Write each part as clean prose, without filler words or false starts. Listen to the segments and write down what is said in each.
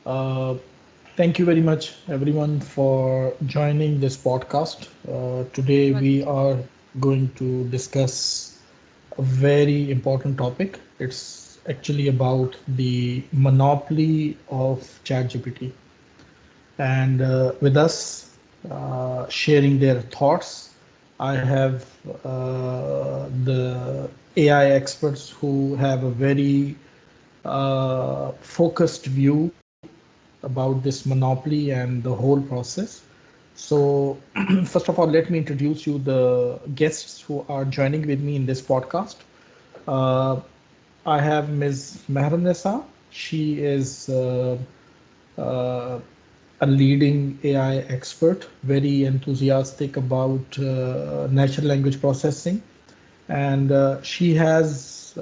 Uh, Thank you very much, everyone, for joining this podcast. Today, we Welcome. are going to discuss a very important topic. It's actually about the monopoly of ChatGPT. And with us, sharing their thoughts, I have the AI experts who have a very focused view about this monopoly and the whole process. So, first of all, let me introduce you the guests who are joining with me in this podcast. Uh, I have Ms. Mehrunessa. She is uh, a leading AI expert, very enthusiastic about natural language processing, and she has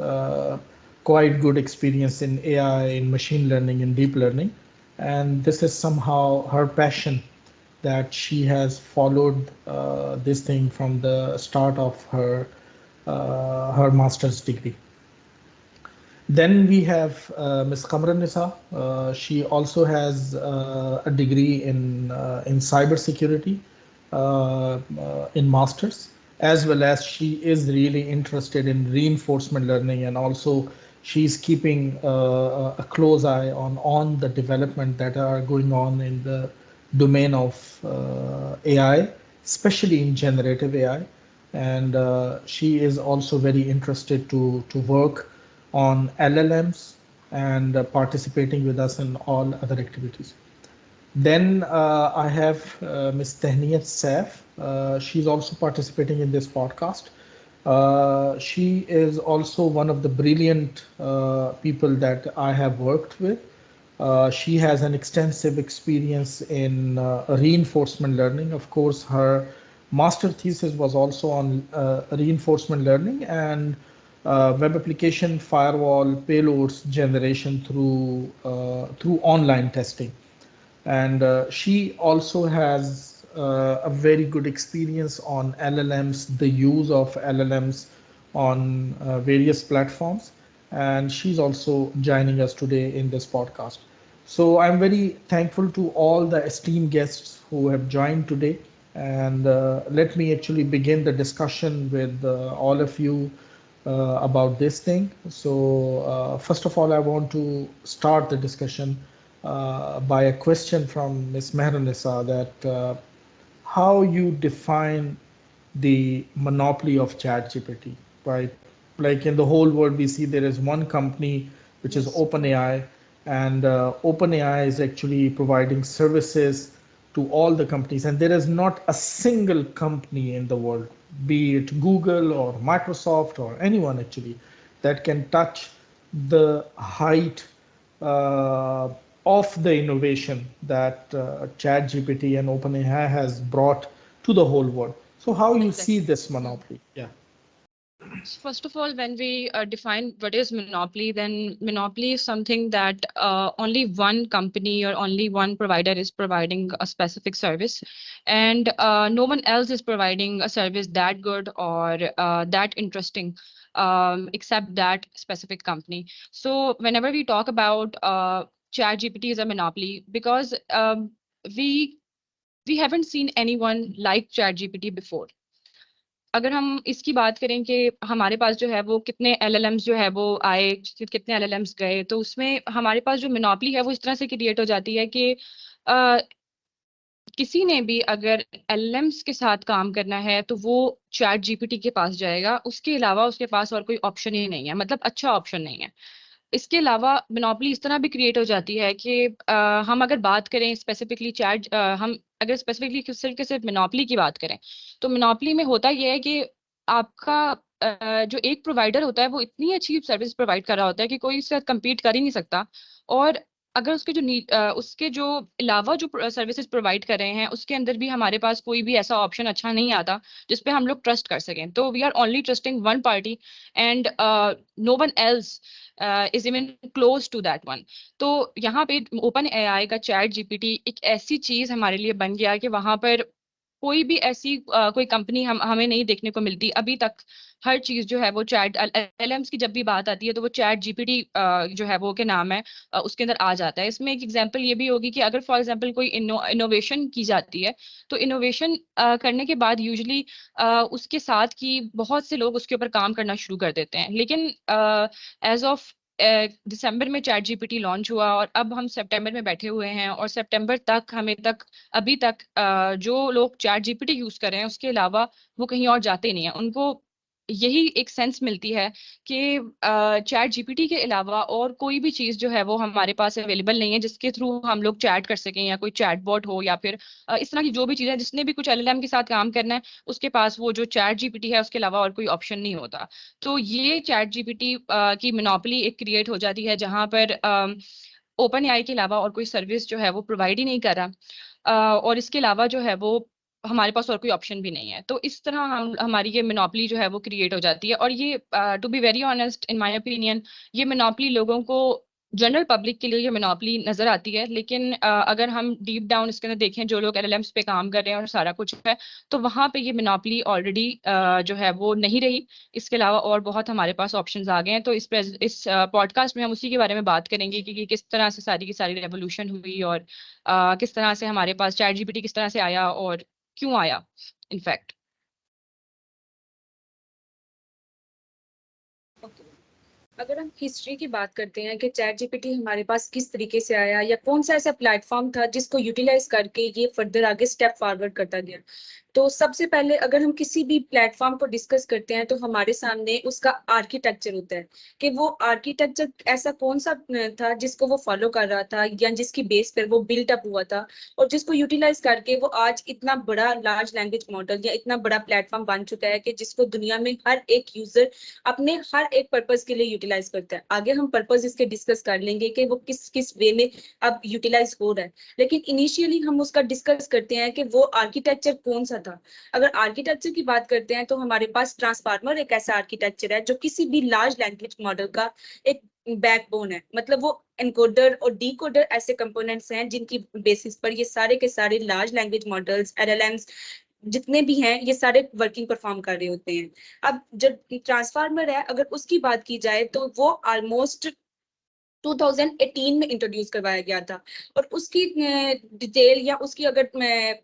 quite good experience in AI, in machine learning, and deep learning. And this is somehow her passion that she has followed this thing from the start of her master's degree. Then we have Ms. Kamran Nisa. She also has a degree in cybersecurity in masters, as well as she is really interested in reinforcement learning, and also she's keeping a close eye on the development that are going on in the domain of AI, especially in generative AI. And she is also very interested to work on LLMs and participating with us in all other activities. Then I have Ms. Tehniyat Saif. She's also participating in this podcast. She is also one of the brilliant people that I have worked with. She has an extensive experience in reinforcement learning. Of course, her master thesis was also on reinforcement learning and web application firewall payloads generation through online testing. And she also has a very good experience on LLMs, the use of LLMs on various platforms. And she's also joining us today in this podcast. So I'm very thankful to all the esteemed guests who have joined today. And let me actually begin the discussion with all of you about this thing. So, first of all, I want to start the discussion by a question from Ms. Mehrunisa that how you define the monopoly of ChatGPT, right? Like in the whole world, we see there is one company which is Yes. OpenAI, and OpenAI is actually providing services to all the companies, and there is not a single company in the world, be it Google or Microsoft or anyone actually, that can touch the height uh, of the innovation that ChatGPT and OpenAI has brought to the whole world. So, how you see Exactly. this Hmm. monopoly? Yeah. So first of all, when we define what is monopoly, then monopoly is something that only one company or only one provider is providing a specific service, and no one else is providing a service that good or that interesting, except that specific company. So whenever we talk about ChatGPT is a monopoly because we we haven't seen anyone like ChatGPT before. अगर हम इसकी बात करें कि हमारे पास जो है वो कितने एलएलएम्स जो है वो आए, कितने एलएलएम्स गए, तो उसमें हमारे पास जो मोनोपोली है वो इस तरह से क्रिएट हो जाती है कि अ, किसी ने भी अगर एलएलएम्स के साथ काम करना है तो वो चैट जीपीटी के पास जाएगा, उसके अलावा उसके पास और कोई ऑप्शन ही नहीं है, मतलब अच्छा ऑप्शन नहीं है। इसके अलावा मोनोपोली इस तरह भी क्रिएट हो जाती है कि हम अगर बात करें स्पेसिफिकली हम अगर स्पेसिफिकली सिर्फ के सिर्फ मोनोपोली की बात करें, तो मोनोपोली में होता यह है कि आपका जो एक प्रोवाइडर होता है वो इतनी अच्छी सर्विस प्रोवाइड कर रहा होता है कि कोई इससे कम्पीट कर ही नहीं सकता। और अगर उसके जो अलावा जो सर्विसेज प्रोवाइड कर रहे हैं उसके अंदर भी हमारे पास कोई भी ऐसा ऑप्शन अच्छा नहीं आता जिसपे हम लोग ट्रस्ट कर सकें, तो we are only trusting one party and no one else is even close to that one. तो यहाँ पे ओपन एआई का चैट जीपीटी एक ऐसी चीज हमारे लिए बन गया कि वहां पर कोई भी ऐसी कोई कंपनी हमें नहीं देखने को मिलती अभी तक। हर चीज जो है वो चैट LLMs की जब भी बात आती है तो वो चैट GPT जो है वो के नाम है, उसके अंदर आ जाता है। इसमें एक एग्जांपल ये भी होगी कि अगर फॉर एग्जांपल कोई इनोवेशन की जाती है, तो इनोवेशन करने के बाद यूजुअली उसके साथ की बहुत से लोग उसके ऊपर काम करना शुरू कर देते हैं। लेकिन एज ऑफ दिसंबर में चैट GPT लॉन्च हुआ और अब हम सितंबर में बैठे हुए हैं, और सितंबर तक हमें तक अभी तक जो लोग चैट GPT यूज कर रहे हैं उसके अलावा वो कहीं और जाते नहीं है। उनको यही एक सेंस मिलती है कि चैट GPT के अलावा और कोई भी चीज जो है वो हमारे पास अवेलेबल नहीं है जिसके थ्रू हम लोग चैट कर सकें, या कोई चैटबॉट हो, या फिर इस तरह की जो भी चीजें जिसने भी कुछ LLM के साथ काम करना है उसके पास वो जो चैट GPT है उसके अलावा और कोई ऑप्शन नहीं होता। तो ये चैट GPT की मोनोपोली एक क्रिएट हो जाती है जहां पर ओपन AI के अलावा और कोई सर्विस जो है वो प्रोवाइड ही नहीं कर रहा। और इसके अलावा जो है वो हमारे पास और कोई ऑप्शन भी नहीं है। तो इस तरह हमारी ये मोनोपोली जो है वो क्रिएट हो जाती है। और ये to be very honest in my opinion, ये मोनोपोली लोगों को, जनरल पब्लिक के लिए ये मोनोपोली नजर आती है। लेकिन अगर हम डीप डाउन इसके अंदर देखें, जो लोग LLMs पे काम कर रहे हैं और सारा कुछ है, तो वहां पे ये मोनोपोली ऑलरेडी जो है वो नहीं रही। इसके अलावा और बहुत हमारे पास ऑप्शंस आ गए हैं। तो इस पॉडकास्ट में हम उसी के बारे में बात करेंगे कि किस तरह से सारी की सारी रेवोल्यूशन हुई, और किस तरह से हमारे पास चैट GPT किस तरह से आया और क्यों आया इनफैक्ट। अगर हम हिस्ट्री की बात करते हैं कि चैट जीपीटी हमारे पास किस तरीके से आया या कौन सा ऐसा प्लेटफॉर्म था जिसको यूटिलाइज करके ये फर्दर आगे स्टेप फॉरवर्ड करता गया, तो सबसे पहले अगर हम किसी भी प्लेटफॉर्म को डिस्कस करते हैं तो हमारे सामने उसका आर्किटेक्चर होता है कि वो आर्किटेक्चर ऐसा कौन सा था जिसको वो फॉलो कर रहा था या जिसकी बेस पर वो बिल्ट अप हुआ था, और जिसको यूटिलाइज करके वो आज इतना बड़ा लार्ज लैंग्वेज मॉडल या इतना बड़ा प्लेटफॉर्म बन चुका है कि जिसको दुनिया में हर एक यूजर अपने हर एक पर्पज के लिए यूटिलाइज करता है। आगे हम पर्पज इसके डिस्कस कर लेंगे कि वो किस किस वे में अब यूटिलाइज हो रहा है, लेकिन इनिशियली हम उसका डिस्कस करते हैं कि वो आर्किटेक्चर कौन सा था। अगर आर्किटेक्चर की बात करते हैं तो हमारे पास ट्रांसफार्मर एक ऐसा आर्किटेक्चर है जो किसी भी लार्ज लैंग्वेज मॉडल का एक बैकबोन है। मतलब वो एनकोडर और डीकोडर ऐसे कंपोनेंट्स हैं जिनकी बेसिस पर ये सारे के सारे लार्ज लैंग्वेज मॉडल्स LLMs जितने भी हैं ये सारे वर्किंग परफॉर्म कर रहे होते हैं। अब जो ट्रांसफार्मर है अगर उसकी बात की जाए तो वो ऑलमोस्ट 2018 में इंट्रोड्यूस करवाया गया था, और उसकी डिटेल या उसकी अगर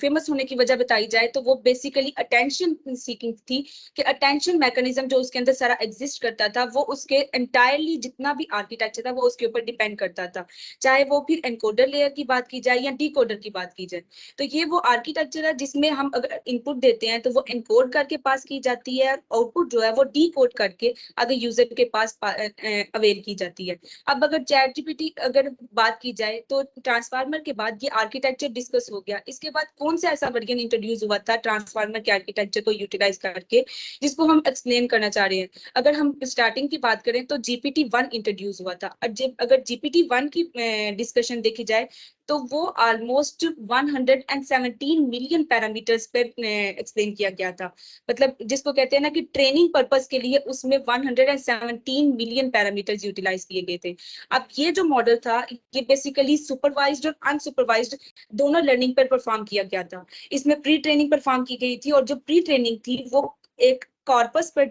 फेमस होने की वजह बताई जाए तो वो बेसिकली अटेंशन सीकिंग थी कि अटेंशन मैकेनिज्म जो उसके अंदर सारा एग्जिस्ट करता था वो उसके एंटायरली जितना भी आर्किटेक्चर था वो उसके ऊपर डिपेंड करता था, चाहे वो फिर एनकोडर लेयर की बात की जाए या डीकोडर की बात की जाए। तो ये वो आर्किटेक्चर है जिसमें हम अगर इनपुट देते हैं तो वो एनकोड करके पास की जाती है, आउटपुट जो है वो डीकोड करके आगे यूजर के पास अवेल की जाती है। अब अगर चैट जीपीटी अगर बात की जाए तो ट्रांसफार्मर के बाद ये आर्किटेक्चर डिस्कस हो गया। इसके बाद कौन सा ऐसा वर्जन इंट्रोड्यूस हुआ था ट्रांसफार्मर के आर्किटेक्चर को यूटिलाइज करके जिसको हम एक्सप्लेन करना चाह रहे हैं। अगर हम स्टार्टिंग की बात करें तो GPT-1 इंट्रोड्यूस हुआ था। अगर GPT-1 की डिस्कशन देखी जाए तो वो ऑलमोस्ट 117 मिलियन पैरामीटर्स पर एक्सप्लेन किया गया था। मतलब जिसको कहते हैं ना कि ट्रेनिंग पर्पस के लिए उसमें 117 मिलियन पैरामीटर्स यूटिलाइज किए गए थे। अब ये जो मॉडल था ये बेसिकली सुपरवाइज्ड और अनसुपरवाइज्ड दोनों लर्निंग पर परफॉर्म किया गया था। इसमें प्री ट्रेनिंग परफॉर्म की गई थी, और जो प्री ट्रेनिंग थी वो एक कॉर्पस पर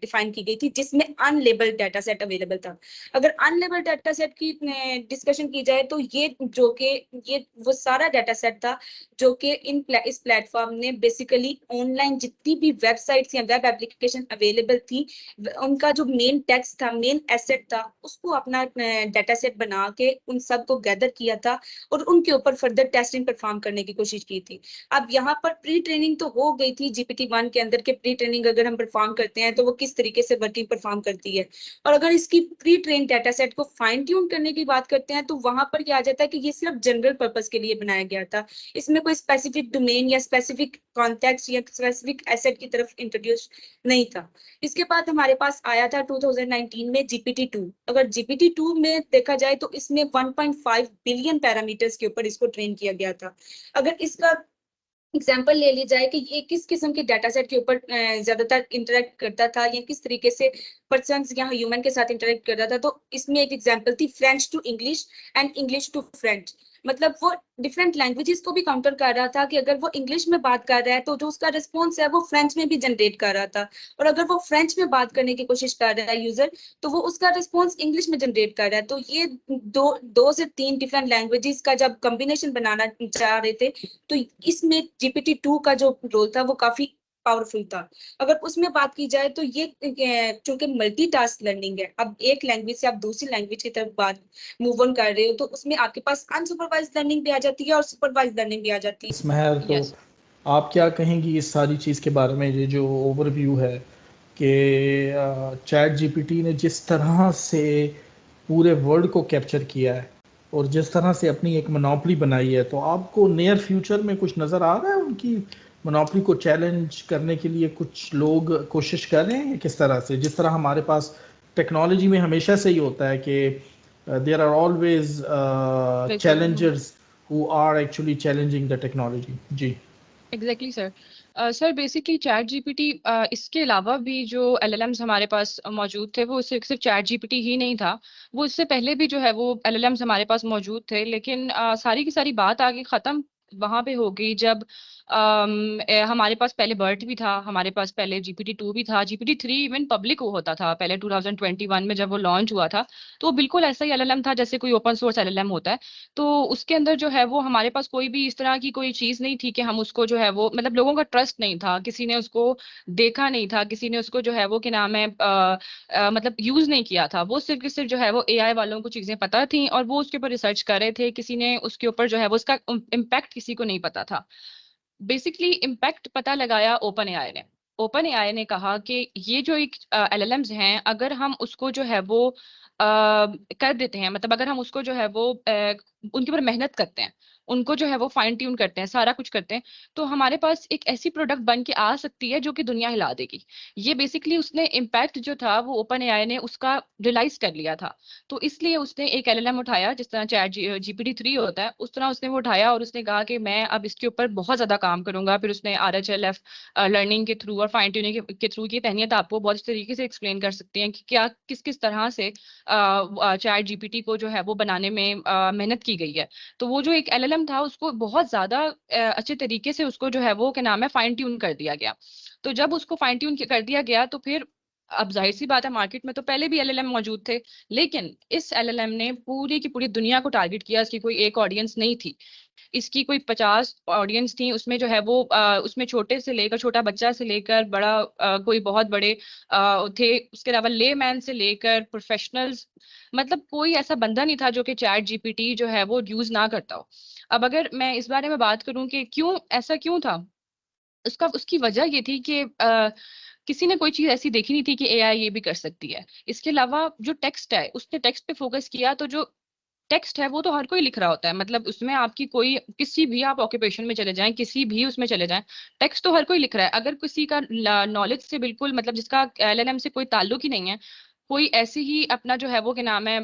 डिफाइन की गई थी जिसमें अनलेबल्ड डाटा सेट अवेलेबल था। अगर अनलेबल्ड डाटा सेट की डिस्कशन की जाए तो ये वो सारा डाटा सेट था जो कि इस प्लेटफॉर्म ने बेसिकली ऑनलाइन जितनी भी वेबसाइट्स या वेब एप्लीकेशन अवेलेबल थी उनका जो मेन टेक्स्ट था, मेन एसेट था, उसको अपना डाटा सेट बना के उन सबको गैदर किया था और उनके ऊपर फर्दर टेस्टिंग परफॉर्म करने की कोशिश की थी। अब यहाँ पर प्री ट्रेनिंग तो हो गई थी GPT-1 के अंदर के प्री ट्रेनिंग अगर हम परफॉर्म करते हैं तो वो किस तरीके से वर्किंग परफॉर्म करती है। और अगर इसकी प्री ट्रेन डाटा सेट को फाइन ट्यून करने की बात करते हैं तो वहां पर क्या आ जाता है कि ये सिर्फ जनरल पर्पस के लिए बनाया गया था। इसमें कोई स्पेसिफिक डोमेन या स्पेसिफिक कॉन्टेक्स्ट या स्पेसिफिक एसेट की तरफ इंट्रोड्यूस नहीं था। इसके बाद हमारे पास आया था 2019 में GPT-2। अगर GPT-2 में देखा जाए तो इसमें 1.5 बिलियन पैरामीटर्स के ऊपर इसको ट्रेन किया गया था। अगर इसका एग्जाम्पल ले ली जाए कि ये किस किस्म के डाटा सेट के ऊपर ज्यादातर इंटरेक्ट करता था या किस तरीके से पर्सन या ह्यूमन के साथ इंटरेक्ट करता था, तो इसमें एक एग्जाम्पल थी French to English and English to French. मतलब वो डिफरेंट लैंग्वेजेस को भी काउंटर कर रहा था कि अगर वो इंग्लिश में बात कर रहा है तो जो उसका रिस्पॉन्स है वो फ्रेंच में भी जनरेट कर रहा था, और अगर वो फ्रेंच में बात करने की कोशिश कर रहा है यूजर, तो वो उसका रिस्पॉन्स इंग्लिश में जनरेट कर रहा है। तो ये दो से तीन डिफरेंट लैंग्वेजेस का जब कॉम्बिनेशन बनाना चाह रहे थे, तो इसमें GPT-2 का जो रोल था वो काफी पावरफुल था। अगर उसमें बात की जाए तो ये चूंकि मल्टीटास्क लर्निंग है, अब एक लैंग्वेज से आप दूसरी लैंग्वेज की तरफ बात मूव ऑन कर रहे हो, तो उसमें आपके पास अनसुपरवाइज्ड लर्निंग भी आ जाती है और सुपरवाइज्ड लर्निंग भी आ जाती है। इसमें तो Yes. आप क्या कहेंगी इस सारी चीज़ के बारे में, ये जो ओवरव्यू है कि चैट जीपीटी ने जिस तरह से पूरे वर्ल्ड को कैप्चर किया है और जिस तरह से अपनी एक मोनोपोली बनाई है, तो आपको नियर फ्यूचर में कुछ नज़र आ रहा है उनकी मोनोपोली को चैलेंज करने के लिए कुछ लोग कोशिश कर रहे हैं? किस तरह से, जिस तरह हमारे पास टेक्नोलॉजी में हमेशा से ही होता है कि there are always challengers who are actually challenging the technology. जी exactly sir. Sir basically ChatGPT इसके अलावा भी जो एलएलएम्स हमारे पास मौजूद थे, वो सिर्फ चैट जीपीटी ही नहीं था, वो इससे पहले भी जो है वो एलएलएम्स हमारे पास मौजूद थे, लेकिन सारी की सारी बात आगे खत्म वहां पे हो गई जब हमारे पास पहले बर्ट भी था, हमारे पास पहले GPT-2 भी था, GPT-3 इवन पब्लिक होता था पहले 2021 में जब वो लॉन्च हुआ था। तो वो बिल्कुल ऐसा ही एलएलएम था जैसे कोई ओपन सोर्स एलएलएम होता है। तो उसके अंदर जो है वो हमारे पास कोई भी इस तरह की कोई चीज नहीं थी कि हम उसको जो है वो, मतलब लोगों का ट्रस्ट नहीं था, किसी ने उसको देखा नहीं था, किसी ने उसको जो है वो क्या नाम है मतलब यूज नहीं किया था। वो सिर्फ सिर्फ जो है वो एआई वालों को चीजें पता थी और वो उसके ऊपर रिसर्च कर रहे थे, किसी ने उसके ऊपर जो है वो उसका इम्पैक्ट किसी को नहीं पता था। बेसिकली इम्पैक्ट पता लगाया ओपन एआई ने। ओपन एआई ने कहा कि ये जो एक एलएलएम्स हैं, अगर हम उसको जो है वो कर देते हैं, मतलब अगर हम उसको जो है वो उनके ऊपर मेहनत करते हैं, उनको जो है वो फाइन ट्यून करते हैं, सारा कुछ करते हैं, तो हमारे पास एक ऐसी प्रोडक्ट बन के आ सकती है जो कि दुनिया हिला देगी। ये बेसिकली उसने इम्पैक्ट जो था वो ओपन एआई ने उसका रियलाइज कर लिया था। तो इसलिए उसने एक एलएलएम उठाया, जिस तरह चैट GPT-3 होता है उस तरह उसने वो उठाया और उसने कहा कि मैं अब इसके ऊपर बहुत ज्यादा काम करूंगा। फिर उसने RHLF लर्निंग के थ्रू और फाइन ट्यूनिंग के थ्रू की तहनीत आपको बहुत तरीके से एक्सप्लेन कर सकती हैं कि क्या किस किस तरह से चैट जीपीटी को जो है वो बनाने में मेहनत की गई है। तो वो जो एक एलएलएम था उसको बहुत ज्यादा अच्छे तरीके से उसको जो है वो क्या नाम है फाइन ट्यून कर दिया गया। तो जब उसको फाइन ट्यून कर दिया गया तो फिर अब जाहिर सी बात है, मार्केट में तो पहले भी एलएलएम मौजूद थे, लेकिन इस एलएलएम ने पूरी की पूरी दुनिया को टारगेट किया। इसकी कोई एक ऑडियंस नहीं थी, इसकी कोई 50 ऑडियंस थी। उसमें जो है वो उसमें छोटे से लेकर, छोटा बच्चा से लेकर बड़ा कोई बहुत बड़े थे, उसके अलावा लेमैन से लेकर प्रोफेशनल्स, मतलब कोई ऐसा बंदा नहीं था जो कि चैट जीपीटी जो है वो यूज ना करता हो। अब अगर मैं इस बारे में बात करूं कि क्यों ऐसा क्यों था, उसका उसकी वजह ये थी कि किसी ने कोई चीज ऐसी देखी नहीं थी कि एआई ये भी कर सकती है। इसके अलावा जो टेक्स्ट है उसने टेक्स्ट पे फोकस किया, तो जो टेक्स्ट है वो तो हर कोई लिख रहा होता है, मतलब उसमें आपकी कोई किसी भी आप ऑक्यूपेशन में चले जाएं, किसी भी उसमें चले जाएं, टेक्स्ट तो हर कोई लिख रहा है। अगर किसी का नॉलेज से बिल्कुल, मतलब जिसका एलएलएम से कोई ताल्लुक ही नहीं है, कोई ऐसे ही अपना जो है वो क्या नाम है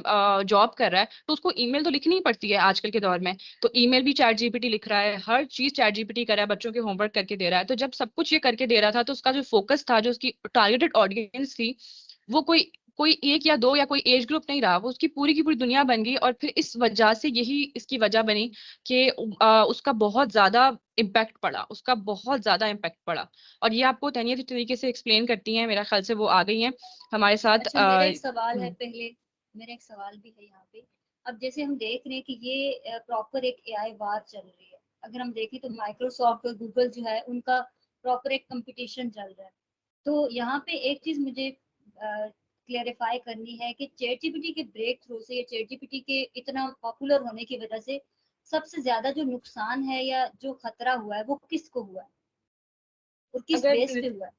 जॉब कर रहा है, तो उसको ईमेल तो लिखनी ही पड़ती है आजकल के दौर में। तो ईमेल भी चैट जीपीटी लिख रहा है, हर चीज चैट जीपीटी कर रहा है, बच्चों के होमवर्क करके दे रहा है। तो जब सब कुछ ये करके दे रहा था, तो उसका जो फोकस था, जो उसकी टारगेटेड ऑडियंस थी, वो कोई कोई एक या दो या कोई एज ग्रुप नहीं रहा, वो उसकी पूरी की पूरी दुनिया बन गई। और फिर इस वजह से यही इसकी वजह बनी कि उसका बहुत ज्यादा इम्पैक्ट पड़ा, उसका बहुत ज्यादा इम्पैक्ट पड़ा। और ये आपको तनीत तरीके से एक्सप्लेन करती हैं, मेरा ख्याल से वो आ गई हैं हमारे साथ। अच्छा, मेरा एक सवाल है पहले, मेरा एक सवाल भी है यहाँ पे। अब जैसे हम देख रहे हैं कि ये प्रॉपर एक एआई वार चल रही है, अगर हम देखें तो माइक्रोसॉफ्ट और गूगल जो है उनका प्रॉपर एक कंपटीशन चल रहा है। तो यहाँ पे एक चीज मुझे क्लेरिफाई करनी है कि चैट जीपीटी के ब्रेक थ्रू से या चैट जीपीटी के इतना पॉपुलर होने की वजह से सबसे ज्यादा जो नुकसान है या जो खतरा हुआ है वो किसको हुआ है और किस बेस पे हुआ है?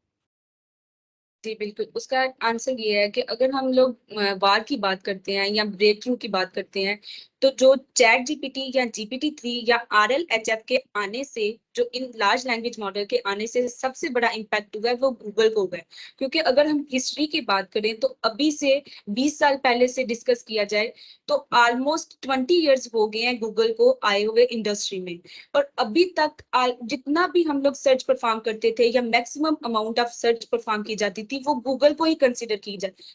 जी बिल्कुल, उसका आंसर ये है कि अगर हम लोग वार की बात करते हैं या ब्रेक थ्रू की बात करते हैं, तो जो चैट जीपीटी या GPT-3 या RLHF के आने से जो इन लार्ज लैंग्वेज मॉडल के आने से सबसे बड़ा इम्पैक्ट हुआ है वो गूगल को हुआ है। क्योंकि अगर हम हिस्ट्री की बात करें तो अभी से 20 साल पहले से डिस्कस किया जाए तो ऑलमोस्ट 20 इयर्स हो गए हैं गूगल को आए हुए इंडस्ट्री में। और अभी तक जितना भी हम लोग सर्च परफॉर्म करते थे या maximum amount of search perform की जाती थी वो गूगल को ही कंसिडर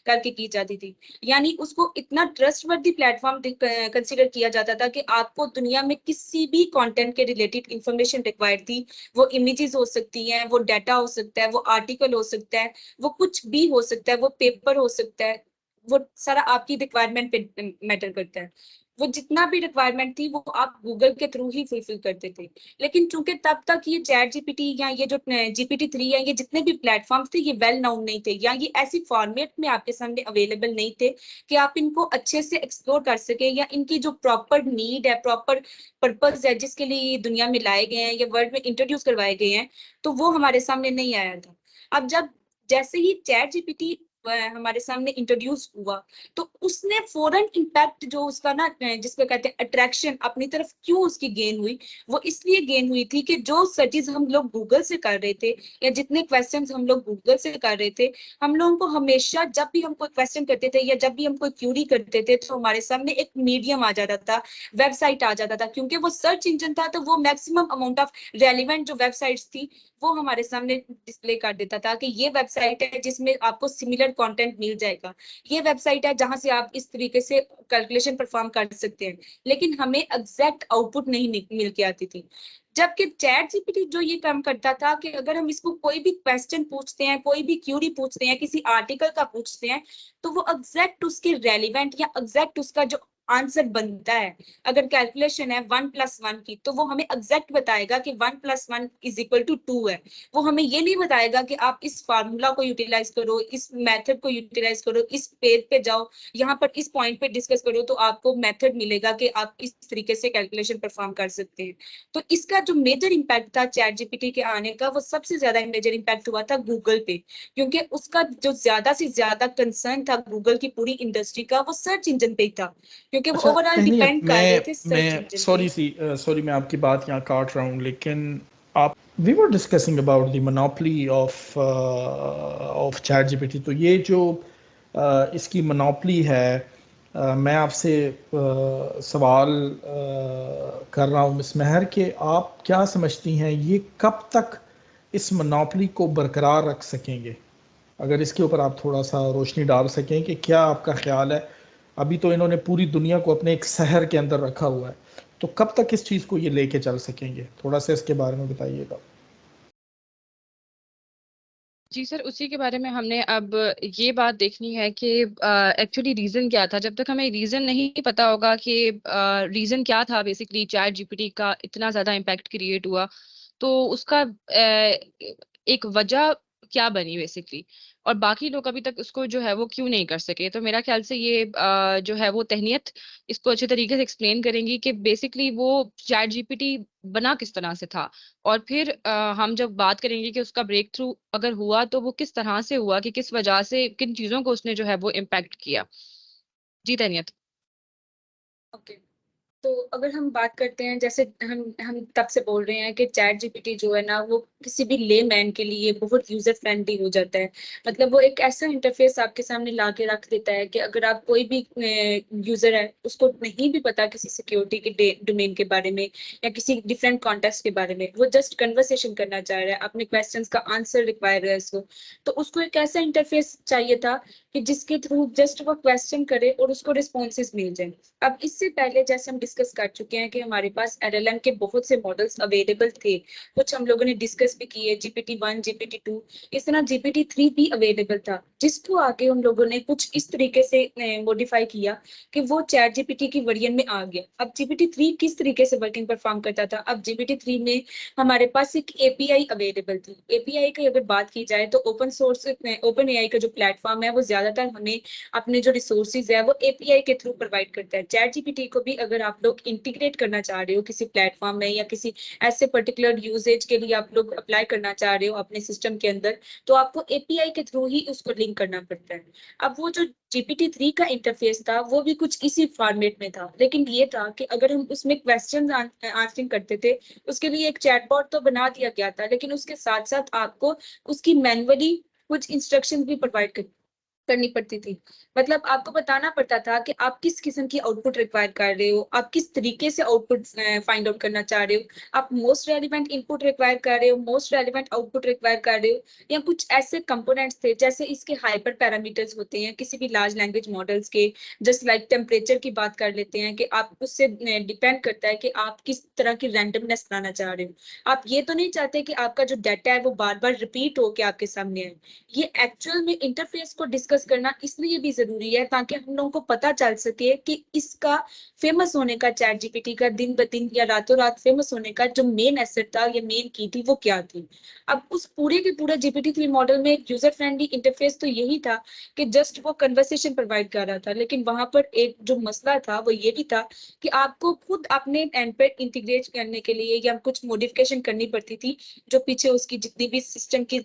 करके की जाती थी। यानी उसको इतना ट्रस्टवर्दी प्लेटफॉर्म कंसिडर किया जाता था कि आपको दुनिया में किसी भी कंटेंट के रिलेटेड इंफॉर्मेशन रिक्वायर्ड थी, वो इमेजेस हो सकती हैं, वो डाटा हो सकता है, वो आर्टिकल हो सकता है, वो कुछ भी हो सकता है, वो पेपर हो सकता है, वो सारा आपकी रिक्वायरमेंट पे मैटर करता है। वो जितना भी रिक्वायरमेंट थी वो आप गूगल के थ्रू ही फुलफिल करते थे। लेकिन चूंकि तब तक ये चैट जीपीटी या ये जो GPT-3 है, ये जितने भी प्लेटफॉर्म्स थे ये वेल नोन नहीं थे, या ये ऐसी फॉर्मेट में आपके सामने अवेलेबल नहीं थे कि आप इनको अच्छे से एक्सप्लोर कर सके, या इनकी जो प्रॉपर नीड है, प्रॉपर पर्पज है जिसके लिए ये दुनिया में लाए गए हैं या वर्ल्ड में इंट्रोड्यूस करवाए गए हैं, तो वो हमारे सामने नहीं आया था। अब जब जैसे ही चैट जीपीटी हमारे सामने इंट्रोड्यूस हुआ तो उसने फौरन इम्पैक्ट जो उसका ना जिसको कहते हैं अट्रैक्शन अपनी तरफ क्यों उसकी गेन हुई, वो इसलिए गेन हुई थी कि जो सर्चेज हम लोग गूगल से कर रहे थे या जितने क्वेश्चंस हम लोग गूगल से कर रहे थे, हम लोगों को हमेशा जब भी हम कोई क्वेश्चन करते थे या जब भी हम कोई क्यूरी करते थे तो हमारे सामने एक मीडियम आ जाता था, वेबसाइट आ जाता था। क्योंकि वो सर्च इंजन था तो वो मैक्सिमम अमाउंट ऑफ रेलिवेंट जो वेबसाइट्स थी वो हमारे सामने डिस्प्ले कर देता था कि ये वेबसाइट है जिसमें आपको सिमिलर कंटेंट मिल जाएगा, ये वेबसाइट है जहां से आप इस तरीके से कैलकुलेशन परफॉर्म कर सकते हैं। लेकिन हमें एग्जैक्ट आउटपुट नहीं मिल के आती थी। जबकि चैट जीपीटी जो ये काम करता था कि अगर हम इसको कोई भी क्वेश्चन पूछते हैं, कोई भी क्यूरी पूछते हैं, किसी आर्टिकल का पूछते हैं, तो वो एग्जैक्ट उसके रेलिवेंट या एग्जैक्ट उसका जो आंसर बनता है, अगर कैलकुलेशन है 1+1 की तो वो हमें एग्जैक्ट बताएगा कि 1+1 = 2 है। वो हमें ये नहीं बताएगा कि आप इस फार्मूला को यूटिलाइज करो, इस मेथड को यूटिलाइज करो, इस पेज पे जाओ, यहाँ पर इस पॉइंट पे डिस्कस करो तो आपको मेथड मिलेगा कि आप इस तरीके से कैलकुलेशन परफॉर्म कर सकते हैं। तो इसका जो मेजर इम्पैक्ट था चैट जीपीटी के आने का, वो सबसे ज्यादा मेजर इम्पैक्ट हुआ था गूगल पे, क्योंकि उसका जो ज्यादा से ज्यादा कंसर्न था गूगल की पूरी इंडस्ट्री का वो सर्च इंजन पे ही था, क्योंकि वो अच्छा ओवरऑल तहनीत, डिपेंड कर रहे थे सर्च मैं इंजन पे। सॉरी मैं आपकी बात यहाँ काट रहा हूँ, लेकिन आप we were discussing about the monopoly of ChatGPT. तो ये जो इसकी मोनोपोली है, मैं आपसे सवाल कर रहा हूँ मिस महर कि आप क्या समझती हैं ये कब तक इस मोनोपोली को बरकरार रख सकेंगे? अगर इसके ऊपर आप थोड़ा सा रोशनी डाल सकें कि क्या आपका ख्याल है। अभी तो इन्होंने पूरी दुनिया को अपने एक शहर के अंदर रखा हुआ है, तो कब तक इस चीज़ को ये लेके चल सकेंगे? थोड़ा सा इसके बारे में बताइएगा। जी सर, उसी के बारे में हमने अब ये बात देखनी है कि एक्चुअली रीजन क्या था। जब तक हमें रीजन नहीं पता होगा कि रीजन क्या था बेसिकली चैट जीपीटी का इतना ज्यादा इम्पैक्ट क्रिएट हुआ, तो उसका एक वजह क्या बनी बेसिकली, और बाकी लोग अभी तक उसको जो है वो क्यों नहीं कर सके। तो मेरा ख्याल से ये जो है वो तहनीत इसको अच्छे तरीके से एक्सप्लेन करेंगी कि बेसिकली वो चैट जीपीटी बना किस तरह से था, और फिर हम जब बात करेंगे कि उसका ब्रेक थ्रू अगर हुआ तो वो किस तरह से हुआ, कि किस वजह से किन चीजों को उसने जो है वो इम्पैक्ट किया। जी तहनीत। ओके, तो अगर हम बात करते हैं, जैसे हम तब से बोल रहे हैं कि चैट जीपीटी जो है ना वो किसी भी ले मैन के लिए बहुत यूजर फ्रेंडली हो जाता है। मतलब वो एक ऐसा इंटरफेस आपके सामने ला के रख देता है कि अगर आप कोई भी यूजर है उसको नहीं भी पता किसी सिक्योरिटी के डोमेन के बारे में या किसी डिफरेंट कॉन्टेक्स्ट के बारे में, वो जस्ट कन्वर्सेशन करना चाह रहा है, अपने क्वेश्चंस का आंसर रिक्वायर है उसको, तो उसको एक ऐसा इंटरफेस चाहिए था कि जिसके थ्रू जस्ट वो क्वेश्चन करे और उसको रिस्पॉन्सेज मिल जाए। अब इससे पहले जैसे हम डिस्कस कर चुके हैं कि हमारे पास एलएलएम के बहुत से मॉडल्स अवेलेबल थे, कुछ हम लोगों ने डिस्कस भी किए, GPT-1, GPT-2, इस तरह GPT-3 भी अवेलेबल था, जिसको आगे हम लोगों ने कुछ इस तरीके से मॉडिफाई किया कि वो चैट जीपीटी की वर्जन में आ गया। अब GPT-3 किस तरीके से वर्किंग परफॉर्म करता था, अब GPT-3 में हमारे पास एक एपीआई अवेलेबल थी। एपीआई की अगर बात की जाए तो ओपन सोर्स ओपन एआई का जो प्लेटफॉर्म है वो ज्यादातर हमें अपने जो रिसोर्सेज है वो एपीआई के थ्रू प्रोवाइड करता है। चैट जीपीटी को भी अगर आप लोग इंटीग्रेट करना चाह रहे हो किसी प्लेटफॉर्म में या किसी ऐसे पर्टिकुलर यूजेज के लिए आप लोग अप्लाई करना चाह रहे हो अपने सिस्टम के अंदर, तो आपको एपीआई के थ्रू ही उसको लिंक लिंक करना पड़ता है। अब वो जो GPT-3 का इंटरफेस था वो भी कुछ इसी फॉर्मेट में था, लेकिन ये था कि अगर हम उसमें क्वेश्चन आंसरिंग करते थे उसके लिए एक चैटबॉट तो बना दिया गया था, लेकिन उसके साथ साथ आपको उसकी मैनुअली कुछ इंस्ट्रक्शन भी प्रोवाइड करनी पड़ती थी। मतलब आपको बताना पड़ता था कि आप किस किस्म की आउटपुट रिक्वायर कर रहे हो, आप किस तरीके से आउटपुट फाइंड आउट करना चाह रहे हो, आप मोस्ट रेलिवेंट इनपुट रिक्वायर कर रहे हो, मोस्ट रेलिवेंट आउटपुट रिक्वायर कर रहे हो, या कुछ ऐसे कंपोनेंट्स थे जैसे इसके हाइपर पैरामीटर्स होते हैं किसी भी लार्ज लैंग्वेज मॉडल्स के। जस्ट लाइक टेम्परेचर की बात कर लेते हैं कि आप उससे डिपेंड करता है कि आप किस तरह की रैंडमनेस लाना चाह रहे हो। आप ये तो नहीं चाहते कि आपका जो डाटा है वो बार बार रिपीट हो के आपके सामने आए। ये एक्चुअल में इंटरफेस को डिस्कस करना इसलिए भी जरूरी है ताकि हम लोगों को पता चल सके कि इसका फेमस होने का, चैट जीपीटी का दिन ब दिन या रातों रात फेमस होने का जो मेन एसेट था या मेन की थी वो क्या थी। अब उस पूरे के पूरे GPT-3 मॉडल में एक यूजर फ्रेंडली इंटरफेस तो यही था कि जस्ट वो कन्वर्सेशन प्रोवाइड कर रहा था, लेकिन वहां पर एक जो मसला था वो ये भी था कि आपको खुद अपने एंड पे इंटीग्रेट करने के लिए या कुछ मॉडिफिकेशन करनी पड़ती थी जो पीछे उसकी जितनी भी सिस्टम की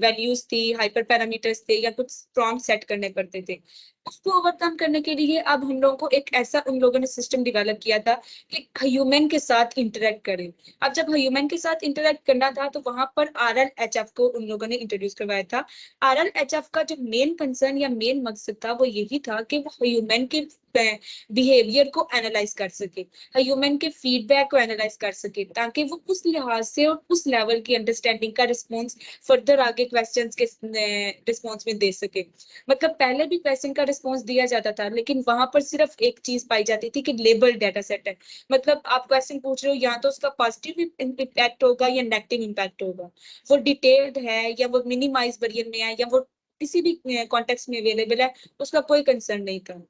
वैल्यूज थी, हाइपर पैरामीटर्स थे या कुछ प्रॉम्प्ट सेट करने पड़ते थे। उसको ओवरकम करने के लिए अब हम लोगों को एक ऐसा उन लोगों ने सिस्टम डेवलप किया था कि ह्यूमन के साथ इंटरेक्ट करें। अब जब ह्यूमन के साथ इंटरेक्ट करना था तो वहां पर RLHF को उन लोगों ने इंट्रोड्यूस करवाया था। RLHF का जो मेन कंसर्न या मेन मकसद था वो यही था कि वो ह्यूमन के बिहेवियर को एनालाइज कर सके, ह्यूमन के फीडबैक को एनालाइज कर सके, ताकि वो उस लिहाज से और उस लेवल की अंडरस्टैंडिंग का रिस्पॉन्स फर्दर आगे क्वेश्चंस के रिस्पॉन्स में दे सके। मतलब पहले भी क्वेश्चन का रिस्पॉन्स दिया जाता था लेकिन वहां पर सिर्फ एक चीज पाई जाती थी कि लेबल डाटा सेट है। मतलब आप क्वेश्चन पूछ रहे हो या तो उसका पॉजिटिव इम्पैक्ट होगा या नेगेटिव इम्पैक्ट होगा, वो डिटेल्ड है या वो मिनिमाइज वर्जन में है या वो किसी भी कॉन्टेक्स्ट में अवेलेबल है, उसका कोई कंसर्न नहीं था।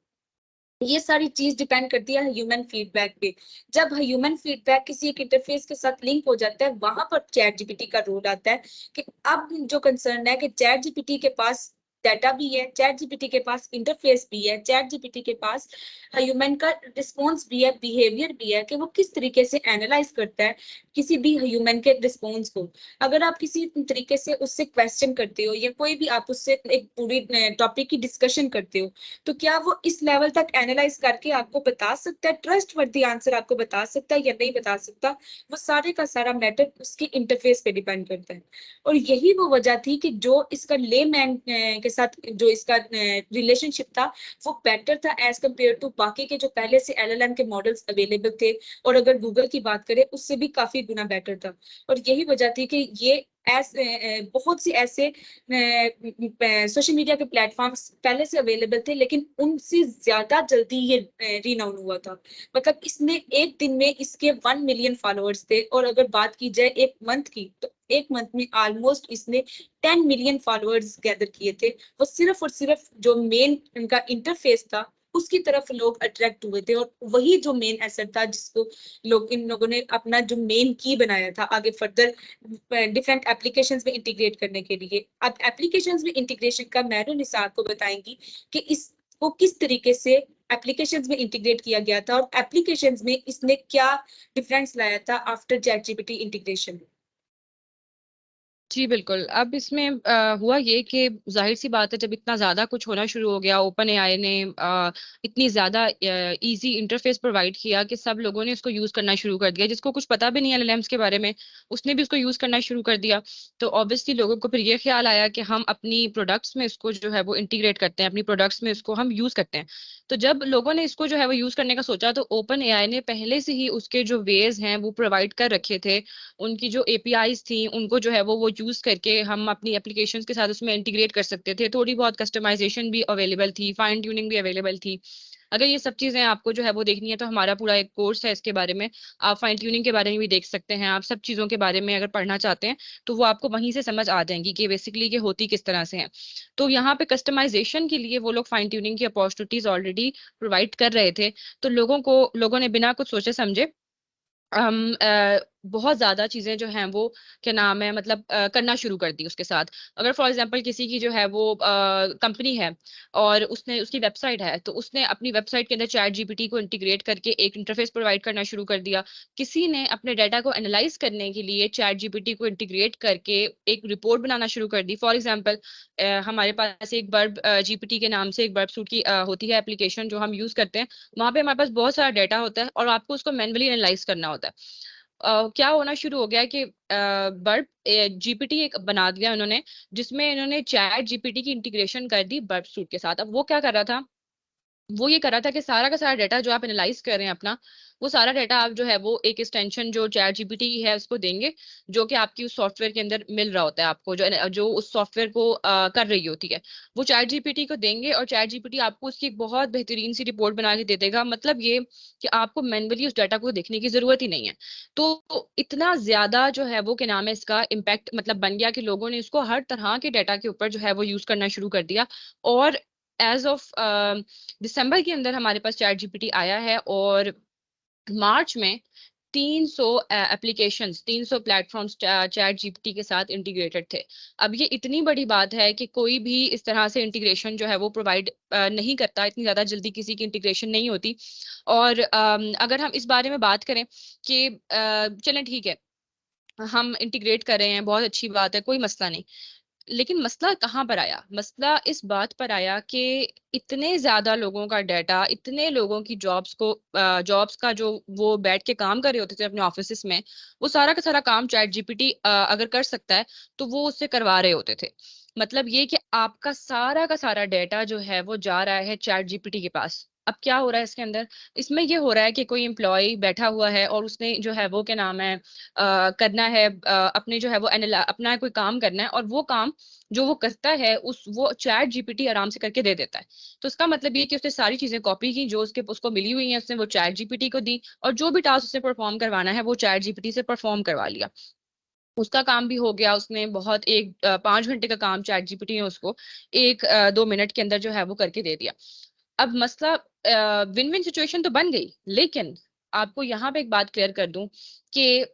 ये सारी चीज डिपेंड करती है ह्यूमन फीडबैक पे। जब ह्यूमन फीडबैक किसी एक इंटरफेस के साथ लिंक हो जाता है वहां पर चैट जीपीटी का रोल आता है कि अब जो कंसर्न है कि चैट जीपीटी के पास डाटा भी है, चैट जीपीटी के पास इंटरफेस भी है, चैट जीपीटी के पास ह्यूमन का रिस्पॉन्स भी है, बिहेवियर भी है कि वो किस तरीके से एनालाइज करता है किसी भी ह्यूमन के रिस्पॉन्स को। अगर आप किसी तरीके से उससे क्वेश्चन करते हो या कोई भी आप उससे एक पूरी टॉपिक की डिस्कशन करते हो तो क्या वो इस लेवल तक एनालाइज करके आपको बता सकता है, ट्रस्ट वर्दी आंसर आपको बता सकता है या नहीं बता सकता, वो सारे का सारा मैटर उसके इंटरफेस पे डिपेंड करता है। और यही वो वजह थी कि जो इसका लेमैन के साथ जो इसका रिलेशनशिप था वो बेटर था एज कम्पेयर टू बाकी के जो पहले से LLM के मॉडल्स अवेलेबल थे, और अगर गूगल की बात करें उससे भी काफी गुना बेटर था। और यही वजह थी कि ये बहुत सी ऐसे सोशल मीडिया के प्लेटफॉर्म्स पहले से अवेलेबल थे लेकिन उनसे ज्यादा जल्दी ये रिनाउन हुआ था। मतलब इसने एक दिन में इसके 1 मिलियन फॉलोअर्स थे, और अगर बात की जाए एक मंथ की तो एक मंथ में ऑलमोस्ट इसने 10 मिलियन फॉलोअर्स गैदर किए थे। वो सिर्फ और सिर्फ जो मेन इनका इंटरफेस था उसकी तरफ लोग अट्रैक्ट हुए थे, और वही जो मेन एसेट था जिसको इन लोगों ने अपना जो मेन की बनाया था आगे फर्दर डिफरेंट एप्लीकेशंस में इंटीग्रेट करने के लिए। अब एप्लीकेशंस में इंटीग्रेशन का मैंने निसार को बताएंगी कि इसको किस तरीके से एप्लीकेशंस में इंटीग्रेट किया गया था और एप्लीकेशंस में इसने क्या डिफरेंस लाया था आफ्टर चैट जीपीटी इंटीग्रेशन। जी बिल्कुल। अब इसमें हुआ ये कि जाहिर सी बात है जब इतना ज़्यादा कुछ होना शुरू हो गया, ओपन एआई ने इतनी ज़्यादा इजी इंटरफेस प्रोवाइड किया कि सब लोगों ने इसको यूज़ करना शुरू कर दिया। जिसको कुछ पता भी नहीं है LLMs के बारे में उसने भी इसको यूज़ करना शुरू कर दिया। तो ऑब्वियसली लोगों को फिर ये ख्याल आया कि हम अपनी प्रोडक्ट्स में इसको जो है वो इंटीग्रेट करते हैं, अपनी प्रोडक्ट्स में इसको हम यूज़ करते हैं। तो जब लोगों ने इसको जो है वो यूज़ करने का सोचा तो ओपन एआई ने पहले से ही उसके जो वेज हैं वो प्रोवाइड कर रखे थे। उनकी जो APIs थी उनको जो है वो यूज करके हम अपनी एप्लीकेशंस के साथ उसमें इंटीग्रेट कर सकते थे। थोड़ी बहुत कस्टमाइजेशन भी अवेलेबल थी, फाइन ट्यूनिंग भी अवेलेबल थी। अगर ये सब चीजें आपको जो है वो देखनी है तो हमारा पूरा एक कोर्स है इसके बारे में। आप फाइन ट्यूनिंग के बारे में भी देख सकते हैं। आप सब चीजों के बारे में अगर पढ़ना चाहते हैं तो वो आपको वहीं से समझ आ जाएंगी कि बेसिकली ये होती किस तरह से है। तो यहाँ पे कस्टमाइजेशन के लिए वो लोग फाइन ट्यूनिंग की अपॉर्चुनिटीज ऑलरेडी प्रोवाइड कर रहे थे। तो लोगों ने बिना कुछ सोचे समझे बहुत ज्यादा चीजें जो हैं वो क्या नाम है मतलब करना शुरू कर दी उसके साथ। अगर फॉर एग्जांपल किसी की जो है वो कंपनी है और उसने उसकी वेबसाइट है, तो उसने अपनी वेबसाइट के अंदर चैट जीपीटी को इंटीग्रेट करके एक इंटरफेस प्रोवाइड करना शुरू कर दिया। किसी ने अपने डाटा को एनालाइज करने के लिए चैट जीपीटी को इंटीग्रेट करके एक रिपोर्ट बनाना शुरू कर दी। फॉर एग्जांपल हमारे पास एक बर्ब जीपीटी के नाम से एक बर्ब सूट की होती है एप्लीकेशन जो हम यूज करते हैं। वहां पे हमारे पास बहुत सारा डाटा होता है और आपको उसको मैन्युअली एनालाइज करना होता है। क्या होना शुरू हो गया कि बर्ब जीपीटी एक बना दिया उन्होंने, जिसमें इन्होंने चैट जीपीटी की इंटीग्रेशन कर दी बर्ब सूट के साथ। अब वो क्या कर रहा था, वो ये कर रहा था कि सारा का सारा डाटा जो आप एनालाइज कर रहे हैं अपना, वो सारा डाटा आप जो है वो एक एक्सटेंशन जो चैट जीपीटी की है उसको देंगे, जो कि आपकी उस सॉफ्टवेयर के अंदर मिल रहा होता है आपको, जो जो उस सॉफ्टवेयर को कर रही होती है, वो चैट जीपीटी को देंगे और चैट जीपीटी आपको उसकी एक बहुत बेहतरीन सी रिपोर्ट बना के दे देगा। मतलब ये कि आपको मैन्युअली उस डाटा को देखने की जरूरत ही नहीं है। तो इतना ज्यादा जो है वो क्या नाम है इसका इम्पैक्ट मतलब बन गया कि लोगों ने इसको हर तरह के डाटा के ऊपर जो है वो यूज करना शुरू कर दिया। और एज ऑफ दिसंबर के अंदर हमारे पास चैट जीपीटी आया है और मार्च में 300 एप्लीकेशंस 300 प्लेटफॉर्म्स चैट जीपीटी के साथ इंटीग्रेटेड थे। अब ये इतनी बड़ी बात है कि कोई भी इस तरह से इंटीग्रेशन जो है वो प्रोवाइड नहीं करता, इतनी ज्यादा जल्दी किसी की इंटीग्रेशन नहीं होती। और अगर हम इस बारे में बात करें कि चलें ठीक है, हम इंटीग्रेट कर रहे हैं, बहुत अच्छी बात है, कोई मसला नहीं। लेकिन मसला कहाँ पर आया, मसला इस बात पर आया कि इतने ज्यादा लोगों का डाटा, इतने लोगों की जॉब्स का जो वो बैठ के काम कर रहे होते थे अपने ऑफिस में, वो सारा का सारा काम चैट जीपीटी अगर कर सकता है तो वो उससे करवा रहे होते थे। मतलब ये कि आपका सारा का सारा डाटा जो है वो जा रहा है चैट जीपीटी के पास। अब क्या हो रहा है इसके अंदर, इसमें ये हो रहा है कि कोई एम्प्लॉय बैठा हुआ है और उसने जो है वो क्या नाम है करना है अपने जो है वो अपना कोई काम करना है, और वो काम जो वो करता है उस वो चैट जीपीटी आराम से करके दे देता है। तो इसका मतलब ये कि उसने सारी चीजें कॉपी की जो उसको मिली हुई हैं, उसने वो चैट जीपीटी को दी, और जो भी टास्क उसने परफॉर्म करवाना है वो चैट जीपीटी से परफॉर्म करवा लिया। उसका काम भी हो गया, उसने बहुत एक 5 घंटे का काम चैट जीपीटी ने उसको 1-2 मिनट के अंदर जो है वो करके दे दिया। अब मसला विन विन सिचुएशन तो बन गई, लेकिन आपको यहाँ पे एक बात क्लियर कर दूं कि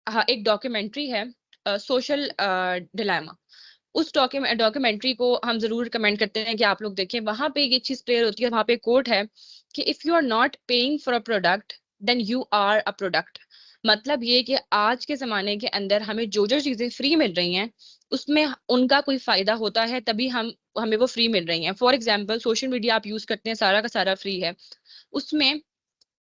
हाँ, एक डॉक्यूमेंट्री है सोशल डिलेमा। उस डॉक्यूमेंट्री को हम जरूर रिकमेंड करते हैं कि आप लोग देखें। वहां पे ये चीज क्लियर होती है, वहां पे कोट है कि if you are not paying for a product then you are a product. मतलब ये कि आज के जमाने के अंदर हमें जो जो चीजें फ्री मिल रही हैं उसमें उनका कोई फायदा होता है, तभी हमें वो फ्री मिल रही हैं। फॉर एग्जाम्पल सोशल मीडिया आप यूज करते हैं, सारा का सारा फ्री है। उसमें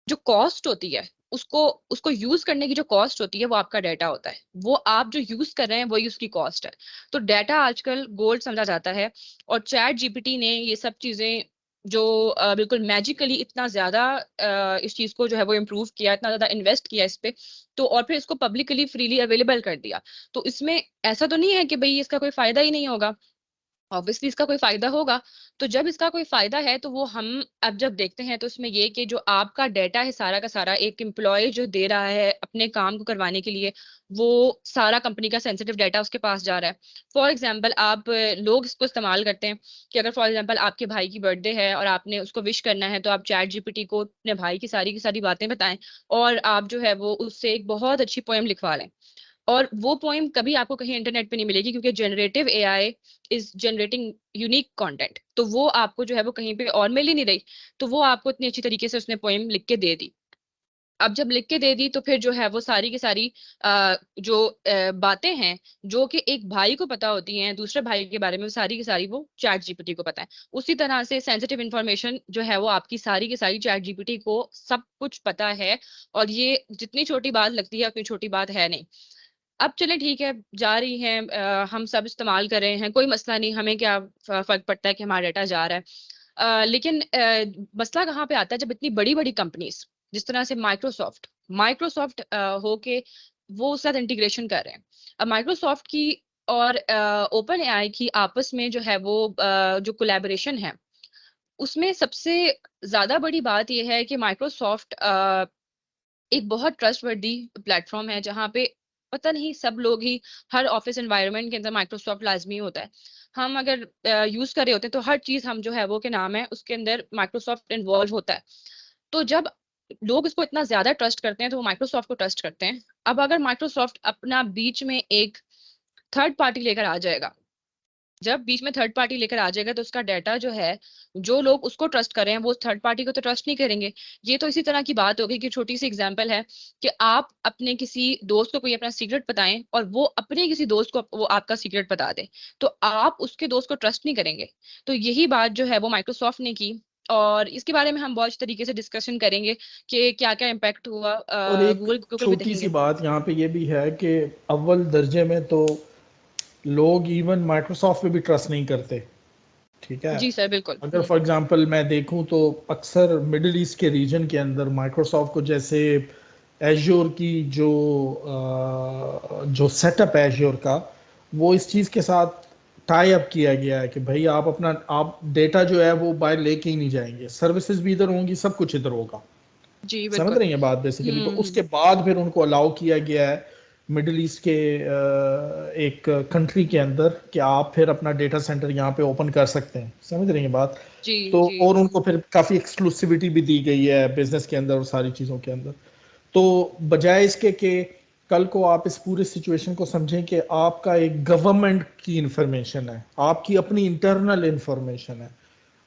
जो कॉस्ट होती है, उसको उसको यूज करने की जो कॉस्ट होती है वो आपका डाटा होता है। वो आप जो यूज कर रहे हैं वही उसकी कॉस्ट है। तो डाटा आजकल गोल्ड समझा जाता है, और चैट जीपीटी ने ये सब चीजें जो बिल्कुल मैजिकली इतना ज्यादा इस चीज को जो है वो इम्प्रूव किया, इतना ज्यादा इन्वेस्ट किया इस पे, तो और फिर इसको पब्लिकली फ्रीली अवेलेबल कर दिया। तो इसमें ऐसा तो नहीं है कि भाई इसका कोई फायदा ही नहीं होगा, ऑब्वियसली इसका कोई फायदा होगा। तो जब इसका कोई फायदा है तो वो हम अब जब देखते हैं तो इसमें ये कि जो आपका डाटा है सारा का सारा एक एम्प्लॉय जो दे रहा है अपने काम को करवाने के लिए, वो सारा कंपनी का सेंसिटिव डाटा उसके पास जा रहा है। फॉर एग्जांपल आप लोग इसको इस्तेमाल करते हैं कि अगर फॉर एग्जांपल आपके भाई की बर्थडे है और आपने उसको विश करना है, तो आप चैट जीपीटी को अपने भाई की सारी बातें बताएं और आप जो है वो उससे एक बहुत अच्छी पोएम लिखवा लें। और वो पोइम कभी आपको कहीं इंटरनेट पे नहीं मिलेगी, क्योंकि generative AI is generating unique content. तो वो आपको जो है वो कहीं पे और मिल ही नहीं रही। तो वो आपको इतनी अच्छी तरीके से उसने पोइम लिख के दे दी। अब जब लिख के दे दी तो फिर जो है वो सारी की सारी जो बातें हैं जो कि एक भाई को पता होती हैं दूसरे भाई के बारे में, वो सारी की सारी वो चैट जीपीटी को पता है। उसी तरह से सेंसिटिव इन्फॉर्मेशन जो है वो आपकी सारी की सारी चैट जीपीटी को सब कुछ पता है। और ये जितनी छोटी बात लगती है उतनी छोटी बात है नहीं। अब चले ठीक है, जा रही हैं, हम सब इस्तेमाल कर रहे हैं, कोई मसला नहीं, हमें क्या फर्क पड़ता है कि हमारा डाटा जा रहा है। लेकिन मसला कहाँ पे आता है, जब इतनी बड़ी बड़ी कंपनीज जिस तरह से माइक्रोसॉफ्ट हो के वो उसके साथ इंटीग्रेशन कर रहे हैं। अब माइक्रोसॉफ्ट की और ओपन एआई की आपस में जो है वो जो कोलैबोरेशन है, उसमें सबसे ज्यादा बड़ी बात यह है कि माइक्रोसॉफ्ट एक बहुत ट्रस्टवर्दी प्लेटफॉर्म है, जहाँ पे पता नहीं सब लोग ही, हर ऑफिस एनवायरनमेंट के अंदर माइक्रोसॉफ्ट लाजमी होता है। हम अगर यूज कर रहे होते हैं तो हर चीज हम जो है वो के नाम है उसके अंदर माइक्रोसॉफ्ट इन्वॉल्व होता है। तो जब लोग इसको इतना ज्यादा ट्रस्ट करते हैं तो वो माइक्रोसॉफ्ट को ट्रस्ट करते हैं। अब अगर माइक्रोसॉफ्ट अपना बीच में एक थर्ड पार्टी लेकर आ जाएगा, जब बीच में थर्ड पार्टी लेकर आ जाएगा तो उसका डाटा जो है, जो लोग उसको ट्रस्ट कर रहे हैं वो थर्ड पार्टी को तो ट्रस्ट नहीं करेंगे। ये तो इसी तरह की बात होगी कि छोटी सी एग्जांपल है कि आप अपने किसी दोस्त को कोई अपना सीक्रेट बताएं और वो अपने किसी दोस्त को वो आपका सीक्रेट बता दे, तो आप उसके दोस्त को ट्रस्ट नहीं करेंगे। तो यही बात जो है वो माइक्रोसॉफ्ट ने की, और इसके बारे में हम बहुत तरीके से डिस्कशन करेंगे कि क्या क्या इम्पैक्ट हुआ। और एक गूगल गूगल भी छोटी सी देखेंगे। बात यहाँ पे ये भी है कि अव्वल दर्जे में तो लोग इवन माइक्रोसॉफ्ट पे भी ट्रस्ट नहीं करते, ठीक है। जी सर, बिल्कुल। अगर फॉर एग्जांपल मैं देखूं तो अक्सर मिडिल ईस्ट के रीजन के अंदर माइक्रोसॉफ्ट को, जैसे एज्योर की जो सेटअप है एज्योर का, वो इस चीज़ के साथ टाई अप किया गया है कि भाई आप डेटा जो है वो बाहर लेके ही नहीं जाएंगे, सर्विसेज भी इधर होंगी, सब कुछ इधर होगा। जी समझ बिल्कुल। रही हैं बात बेसिकली। तो उसके हम्म। बाद फिर उनको अलाउ किया गया है मिडिल ईस्ट के एक कंट्री के अंदर कि आप फिर अपना डेटा सेंटर यहाँ पे ओपन कर सकते हैं। समझ रही हैं बात। जी तो जी। और उनको फिर काफ़ी एक्सक्लूसिविटी भी दी गई है बिजनेस के अंदर और सारी चीज़ों के अंदर। तो बजाय इसके कि कल को आप इस पूरे सिचुएशन को समझें कि आपका एक गवर्नमेंट की इंफॉर्मेशन है, आपकी अपनी इंटरनल इंफॉर्मेशन है,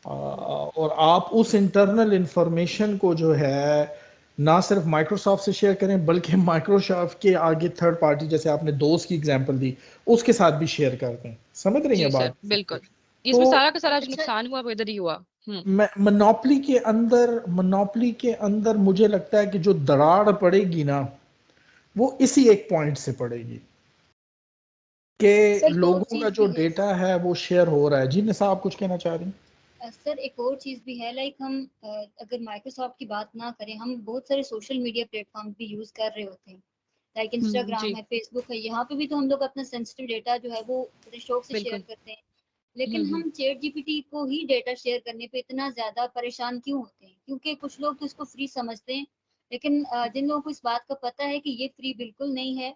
और आप उस इंटरनल इंफॉर्मेशन को जो है ना सिर्फ माइक्रोसॉफ्ट से शेयर करें बल्कि माइक्रोसॉफ्ट के आगे थर्ड पार्टी, जैसे आपने दोस्त की एग्जांपल दी, उसके साथ भी शेयर कर दें। समझ रही जी हैं सर, बात। बिल्कुल। तो इसमें सारा का सारा जो अच्छा, नुकसान हुआ वो इधर ही हुआ। हम्म। मोनोपोली के अंदर मुझे लगता है कि जो दरार पड़ेगी ना, वो इसी एक पॉइंट से पड़ेगी कि सर एक और लोगों का चीज जो भी है। डेटा है वो शेयर हो रहा है। जी निशा, आप कुछ कहना चाह रही हैं? सर एक और चीज भी है, लाइक हम अगर माइक्रोसॉफ्ट की बात ना करें, हम बहुत सारे सोशल मीडिया प्लेटफॉर्म भी यूज कर रहे होते हैं, लाइक इंस्टाग्राम जी है, फेसबुक है, यहाँ पे भी तो हम लोग अपना सेंसिटिव डेटा जो है वो बड़े शौक से शेयर बिल्कुल। करते हैं। लेकिन हम्म। हम चैट जीपीटी को ही डेटा शेयर करने पे इतना ज्यादा परेशान क्यों होते हैं? क्योंकि कुछ लोग तो इसको फ्री समझते हैं, लेकिन जिन लोगों को इस बात का पता है कि ये फ्री बिल्कुल नहीं है,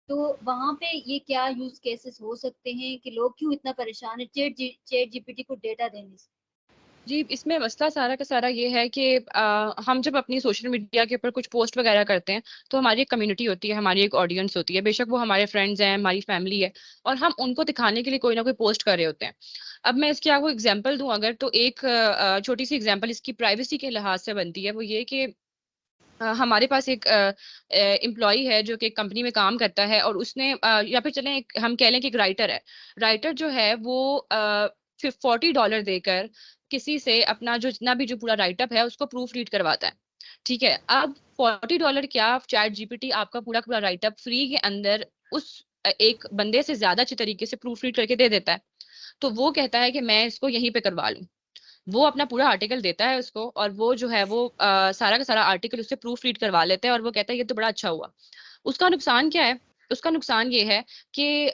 तो वहां पे ये क्या यूज केसेस हो सकते हैं कि लोग क्यों इतना परेशान है चैट जीपीटी को डेटा देने से? जी, इसमें मसला सारा का सारा ये है कि हम जब अपनी सोशल मीडिया के ऊपर कुछ पोस्ट वगैरह करते हैं तो हमारी एक कम्युनिटी होती है, हमारी एक ऑडियंस होती है, बेशक वो हमारे फ्रेंड्स हैं, हमारी फैमिली है, और हम उनको दिखाने के लिए कोई ना कोई पोस्ट कर रहे होते हैं। अब मैं इसकी आपको एग्जांपल दूं अगर, तो एक छोटी सी एग्जांपल इसकी प्राइवेसी के लिहाज से बनती है, वो ये कि हमारे पास एक एम्प्लॉय है जो कि एक कंपनी में काम करता है, और उसने या फिर चलें हम कह लें कि एक राइटर है। राइटर जो है वो $40 देकर किसी से अपना जो जितना भी जो पूरा राइटअप है उसको प्रूफ रीड करवाता है। ठीक है, अब $40 क्या, चैट जीपीटी आपका पूरा पूरा राइटअप फ्री के अंदर उस एक बंदे से ज्यादा अच्छे तरीके से प्रूफ रीड करके दे देता है। तो वो कहता है कि मैं इसको यहीं पे करवा लूं। वो अपना पूरा आर्टिकल देता है उसको, और वो जो है वो सारा का सारा आर्टिकल उससे प्रूफ रीड करवा लेते हैं, और वो कहता है ये तो बड़ा अच्छा हुआ। उसका नुकसान क्या है? उसका नुकसान ये है कि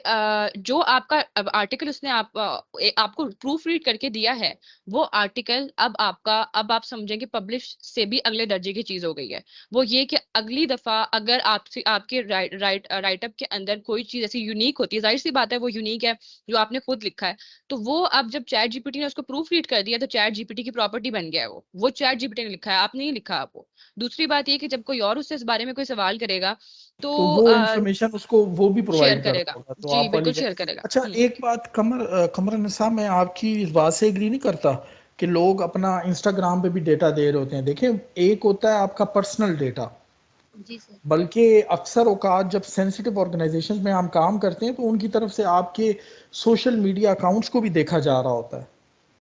जो आपका आर्टिकल उसने आपको प्रूफ रीड करके दिया है, वो आर्टिकल अब आप समझेंगे पब्लिश से भी अगले दर्जे की चीज हो गई है। वो ये कि अगली दफा अगर आपसे आपके राइटअप के अंदर कोई चीज ऐसी यूनिक होती है, जाहिर सी बात है वो यूनिक है जो आपने खुद लिखा है, तो वो अब जब चैट जीपीटी ने उसको प्रूफ रीड कर दिया तो चैट जीपीटी की प्रॉपर्टी बन गया है। वो चैट जीपीटी ने लिखा है, आपने नहीं लिखा। आपको दूसरी बात ये कि जब कोई और उससे इस बारे में कोई सवाल करेगा तो तो वो इंफॉर्मेशन उसको वो भी शेयर प्रोवाइड करता करेगा। होगा, तो जी आप वाली बिल्कुल शेयर करेगा। अच्छा एक बात कमर निसा, मैं आपकी इस बात से एग्री नहीं करता कि लोग अपना इंस्टाग्राम पे भी डेटा दे रहे होते हैं। देखें, एक होता है आपका पर्सनल डेटा, जी सर। बल्कि अक्सर औकात जब सेंसिटिव ऑर्गेनाइजेशंस में हम काम करते हैं तो उनकी तरफ से आपके सोशल मीडिया अकाउंट्स को भी देखा जा रहा होता है।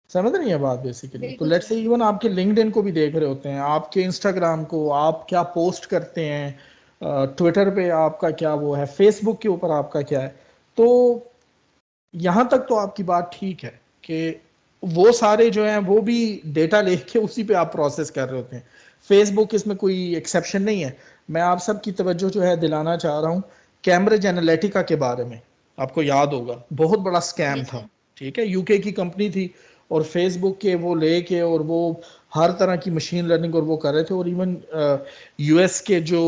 समझ रही है बात बेसिकली। तो बिल्कुल लेट्स सर। से इवन आपके लिंक्डइन को भी देख रहे होते हैं, आपके इंस्टाग्राम को, आप क्या पोस्ट करते हैं, ट्विटर पे आपका क्या वो है, फेसबुक के ऊपर आपका क्या है। तो यहाँ तक तो आपकी बात ठीक है कि वो सारे जो हैं वो भी डेटा लेके उसी पे आप प्रोसेस कर रहे होते हैं। फेसबुक इसमें कोई एक्सेप्शन नहीं है। मैं आप सबकी तवज्जो जो है दिलाना चाह रहा हूँ कैम्ब्रिज एनालिटिका के बारे में। आपको याद होगा, बहुत बड़ा स्कैम यस था, सर। ठीक है। यूके की कंपनी थी और फेसबुक के वो लेके और वो हर तरह की मशीन लर्निंग और वो कर रहे थे। और इवन यूएस के जो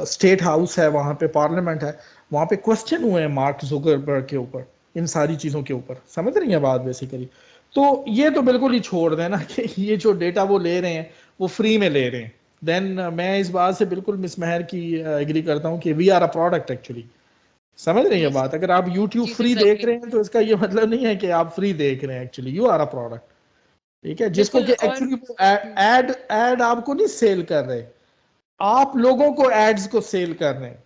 स्टेट हाउस है, वहाँ पे पार्लियामेंट है, वहाँ पे क्वेश्चन हुए हैं मार्क जुकरबर्ग के ऊपर, इन सारी चीज़ों के ऊपर। समझ रही हैं बात बेसिकली। तो ये तो बिल्कुल ही छोड़ देना कि ये जो डेटा वो ले रहे हैं वो फ्री में ले रहे हैं। देन मैं इस बात से बिल्कुल मिस महर की एग्री करता हूँ कि we are a product actually. समझ रही है जी बात? अगर आप YouTube जी सर, फ्री देख एग्जैक्टली। रहे हैं तो इसका ये मतलब नहीं है कि आप फ्री देख रहे हैं, actually you are a product. ठीक है, जिसको बिल्कुल। कि और एक्चुअली वो एड एड आपको नहीं सेल कर रहे, आप लोगों को एड्स को सेल कर रहे हैं।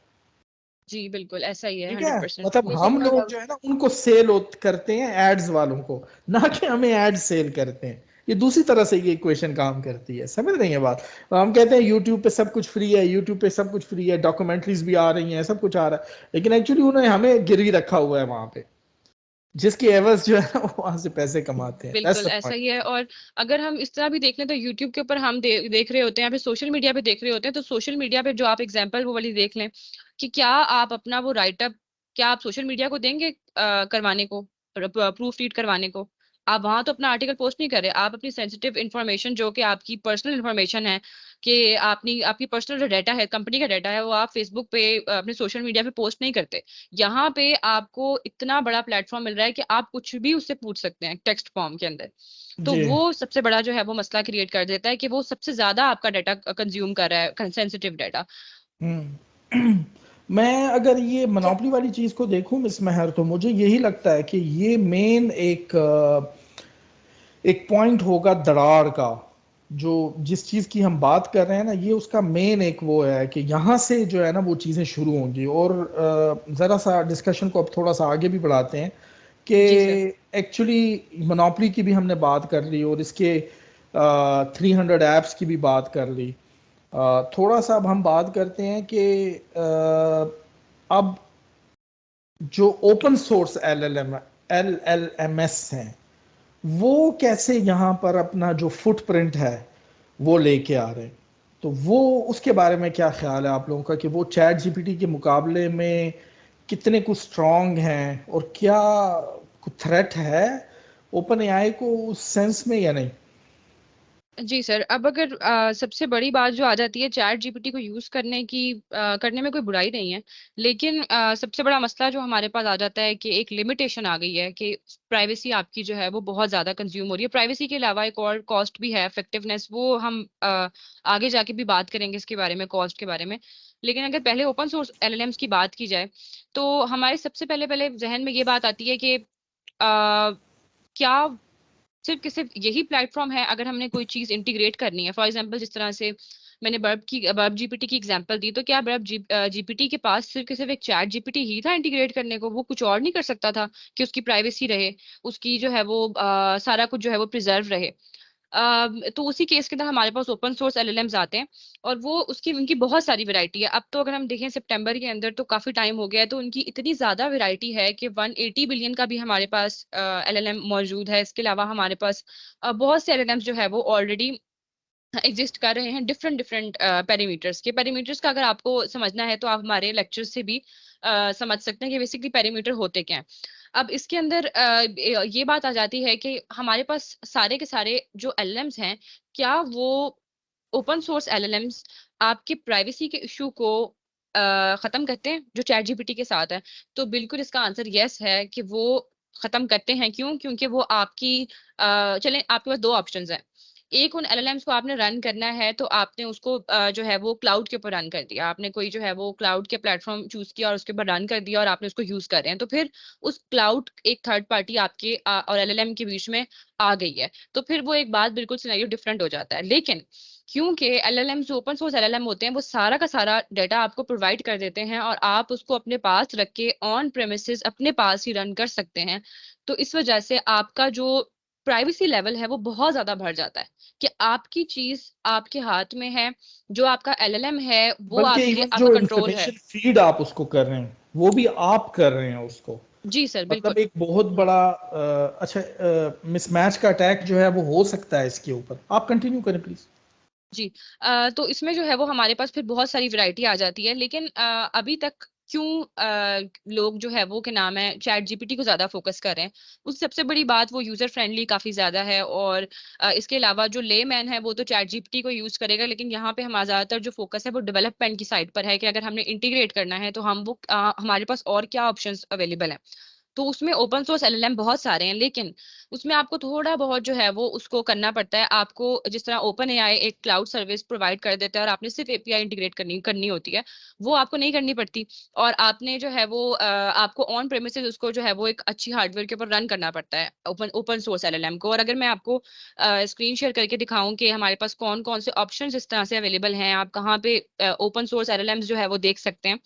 जी बिल्कुल ऐसा ही है, ठीक है, 100%। मतलब लेकिन हम लोग जो है ना उनको सेल करते हैं एड्स वालों को, ना कि हमें एड्स सेल करते हैं। ये दूसरी तरह से ये इक्वेशन काम करती है, समझ रही है बात? हम कहते हैं यूट्यूब पे सब कुछ फ्री है, यूट्यूब पे सब कुछ फ्री है, डॉक्यूमेंट्रीज भी आ रही हैं, सब कुछ आ रहा है, लेकिन एक्चुअली उन्होंने हमें गिरवी रखा हुआ है वहां पे, जिसकी एवज जो है ना वो वहां से पैसे कमाते हैं। दैट्स बिल्कुल द ऐसा पॉइंट। ही है। और अगर हम इस तरह भी देख लें तो यूट्यूब के ऊपर हम देख रहे होते हैं, या फिर सोशल मीडिया पे देख रहे होते हैं, तो सोशल मीडिया पे जो आप एग्जांपल वो वाली देख लें कि क्या आप अपना वो राइटअप, क्या आप सोशल मीडिया को देंगे करवाने को, प्रूफ रीड करवाने को? आप वहां तो अपना आर्टिकल पोस्ट नहीं कर रहे, आप अपनी सेंसिटिव इन्फॉर्मेशन जो कि आपकी पर्सनल इन्फॉर्मेशन है, कि आपकी पर्सनल जो डाटा है, कंपनी का डाटा है, वो आप फेसबुक पे अपने सोशल मीडिया पे पोस्ट नहीं करते। यहाँ पे आपको इतना बड़ा प्लेटफॉर्म मिल रहा है कि आप कुछ भी उससे पूछ सकते हैं टेक्स्ट फॉर्म के अंदर। तो जी। वो सबसे बड़ा जो है वो मसला क्रिएट कर देता है कि वो सबसे ज्यादा आपका डाटा कंज्यूम कर रहा है, सेंसिटिव डाटा। हम्म। मैं अगर ये मोनोपोली वाली चीज को देखूं मिस महर, तो मुझे यही लगता है कि ये मेन एक पॉइंट होगा दरार का, जो जिस चीज की हम बात कर रहे हैं ना, ये उसका मेन एक वो है कि यहाँ से जो है ना वो चीजें शुरू होंगी। और जरा सा डिस्कशन को अब थोड़ा सा आगे भी बढ़ाते हैं कि जी सर। एक्चुअली मोनोपोली की भी हमने बात कर ली और इसके 300 एप्स की भी बात कर ली। थोड़ा सा अब हम बात करते हैं कि अब जो ओपन सोर्स LLMS हैं, वो कैसे यहाँ पर अपना जो फुटप्रिंट है वो लेके आ रहे हैं। तो वो उसके बारे में क्या ख्याल है आप लोगों का कि वो चैट जीपीटी के मुकाबले में कितने कुछ स्ट्रांग हैं, और क्या कुछ थ्रेट है ओपन एआई को उस सेंस में या नहीं? जी सर, अब अगर सबसे बड़ी बात जो आ जाती है, चैट जीपीटी को यूज करने में कोई बुराई नहीं है, लेकिन सबसे बड़ा मसला जो हमारे पास आ जाता है कि एक लिमिटेशन आ गई है कि प्राइवेसी आपकी जो है वो बहुत ज्यादा कंज्यूम हो रही है। प्राइवेसी के अलावा एक और कॉस्ट भी है, इफेक्टिवनेस, वो हम आगे जाके भी बात करेंगे इसके बारे में, कॉस्ट के बारे में। लेकिन अगर पहले ओपन सोर्स एलएलएम्स की बात की जाए, तो हमारे सबसे पहले पहले जहन में ये बात आती है कि क्या सिर्फ यही प्लेटफॉर्म है अगर हमने कोई चीज इंटीग्रेट करनी है? फॉर एग्जांपल, जिस तरह से मैंने बर्ब जीपीटी की एग्जांपल दी, तो क्या जीपीटी के पास सिर्फ एक चैट जीपीटी ही था इंटीग्रेट करने को? वो कुछ और नहीं कर सकता था कि उसकी प्राइवेसी रहे, उसकी जो है वो सारा कुछ जो है वो प्रिजर्व रहे? तो उसी केस के अंदर हमारे पास ओपन सोर्स एलएलएम्स आते हैं, और वो उसकी उनकी बहुत सारी वैरायटी है। अब तो अगर हम देखें सितंबर के अंदर, तो काफी टाइम हो गया है, तो उनकी इतनी ज्यादा वैरायटी है कि 180 बिलियन का भी हमारे पास एलएलएम मौजूद है। इसके अलावा हमारे पास बहुत से एलएलएम्स जो है वो ऑलरेडी एग्जिस्ट कर रहे हैं, डिफरेंट डिफरेंट पेरीमीटर्स का अगर आपको समझना है तो आप हमारे लेक्चर से भी समझ सकते हैं कि बेसिकली पेरीमीटर होते क्या हैं। अब इसके अंदर ये बात आ जाती है कि हमारे पास सारे के सारे जो एलएलएम्स हैं, क्या वो ओपन सोर्स एलएलएम्स आपके प्राइवेसी के इशू को खत्म करते हैं जो चैट जीपीटी के साथ है? तो बिल्कुल इसका आंसर यस है कि वो खत्म करते हैं। क्यों? क्योंकि वो आपकी चलें, आपके पास दो ऑप्शंस हैं। एक, उन एलएलएम्स को आपने रन करना है तो आपने उसको जो है वो क्लाउड के ऊपर रन कर दिया, आपने कोई जो है वो क्लाउड के प्लेटफॉर्म चूज किया और उसके ऊपर रन कर दिया और आपने उसको यूज कर रहे हैं, तो फिर उस क्लाउड एक थर्ड पार्टी आपके और एलएलएम के बीच में आ गई है, तो फिर वो एक बात बिल्कुल सिनेरियो डिफरेंट हो जाता है। लेकिन क्योंकि एलएलएम जो ओपन सोर्स एलएलएम होते हैं, वो सारा का सारा डाटा आपको प्रोवाइड कर देते हैं और आप उसको अपने पास रख के ऑन प्रेमिसेस अपने पास ही रन कर सकते हैं, तो इस वजह से आपका जो प्राइवेसी लेवल है वो बहुत ज्यादा बढ़ जाता है कि आपकी चीज आपके हाथ में है, जो आपका एलएलएम है वो बल्कि आपके इवन आपका जो कंट्रोल है। इंफॉर्मेशन फीड आप उसको कर रहे हैं वो भी आप कर रहे हैं उसको, जी सर मतलब बिल्कुल। एक बहुत बड़ा अच्छा मिसमैच का अटैक जो है वो हो सकता है इसके ऊपर। आप कंटिन्यू करें प्लीज। जी। तो इसमें जो है वो हमारे पास फिर बहुत सारी वैरायटी आ जाती है, लेकिन अभी तक क्यों लोग जो है वो, के नाम है, चैट जीपीटी को ज्यादा फोकस कर रहे हैं? उस सबसे बड़ी बात, वो यूजर फ्रेंडली काफी ज्यादा है, और इसके अलावा जो ले मैन है वो तो चैट जीपीटी को यूज करेगा, लेकिन यहाँ पे हमारा ज्यादातर जो फोकस है वो डेवलपमेंट की साइड पर है कि अगर हमने इंटीग्रेट करना है तो हम वो हमारे पास और क्या ऑप्शंस अवेलेबल हैं। तो उसमें ओपन सोर्स एलएलएम बहुत सारे हैं, लेकिन उसमें आपको थोड़ा बहुत जो है वो उसको करना पड़ता है। आपको जिस तरह ओपन एआई एक क्लाउड सर्विस प्रोवाइड कर देता है और आपने सिर्फ एपीआई इंटीग्रेट करनी करनी होती है, वो आपको नहीं करनी पड़ती। और आपने जो है वो आपको ऑन प्रेमिसेस उसको जो है वो एक अच्छी हार्डवेयर के ऊपर रन करना पड़ता है ओपन ओपन सोर्स एलएलएम को। और अगर मैं आपको स्क्रीन शेयर करके दिखाऊं कि हमारे पास कौन कौन से ऑप्शंस इस तरह से अवेलेबल हैं, आप कहाँ पे ओपन सोर्स एलएलएम्स जो है वो देख सकते हैं।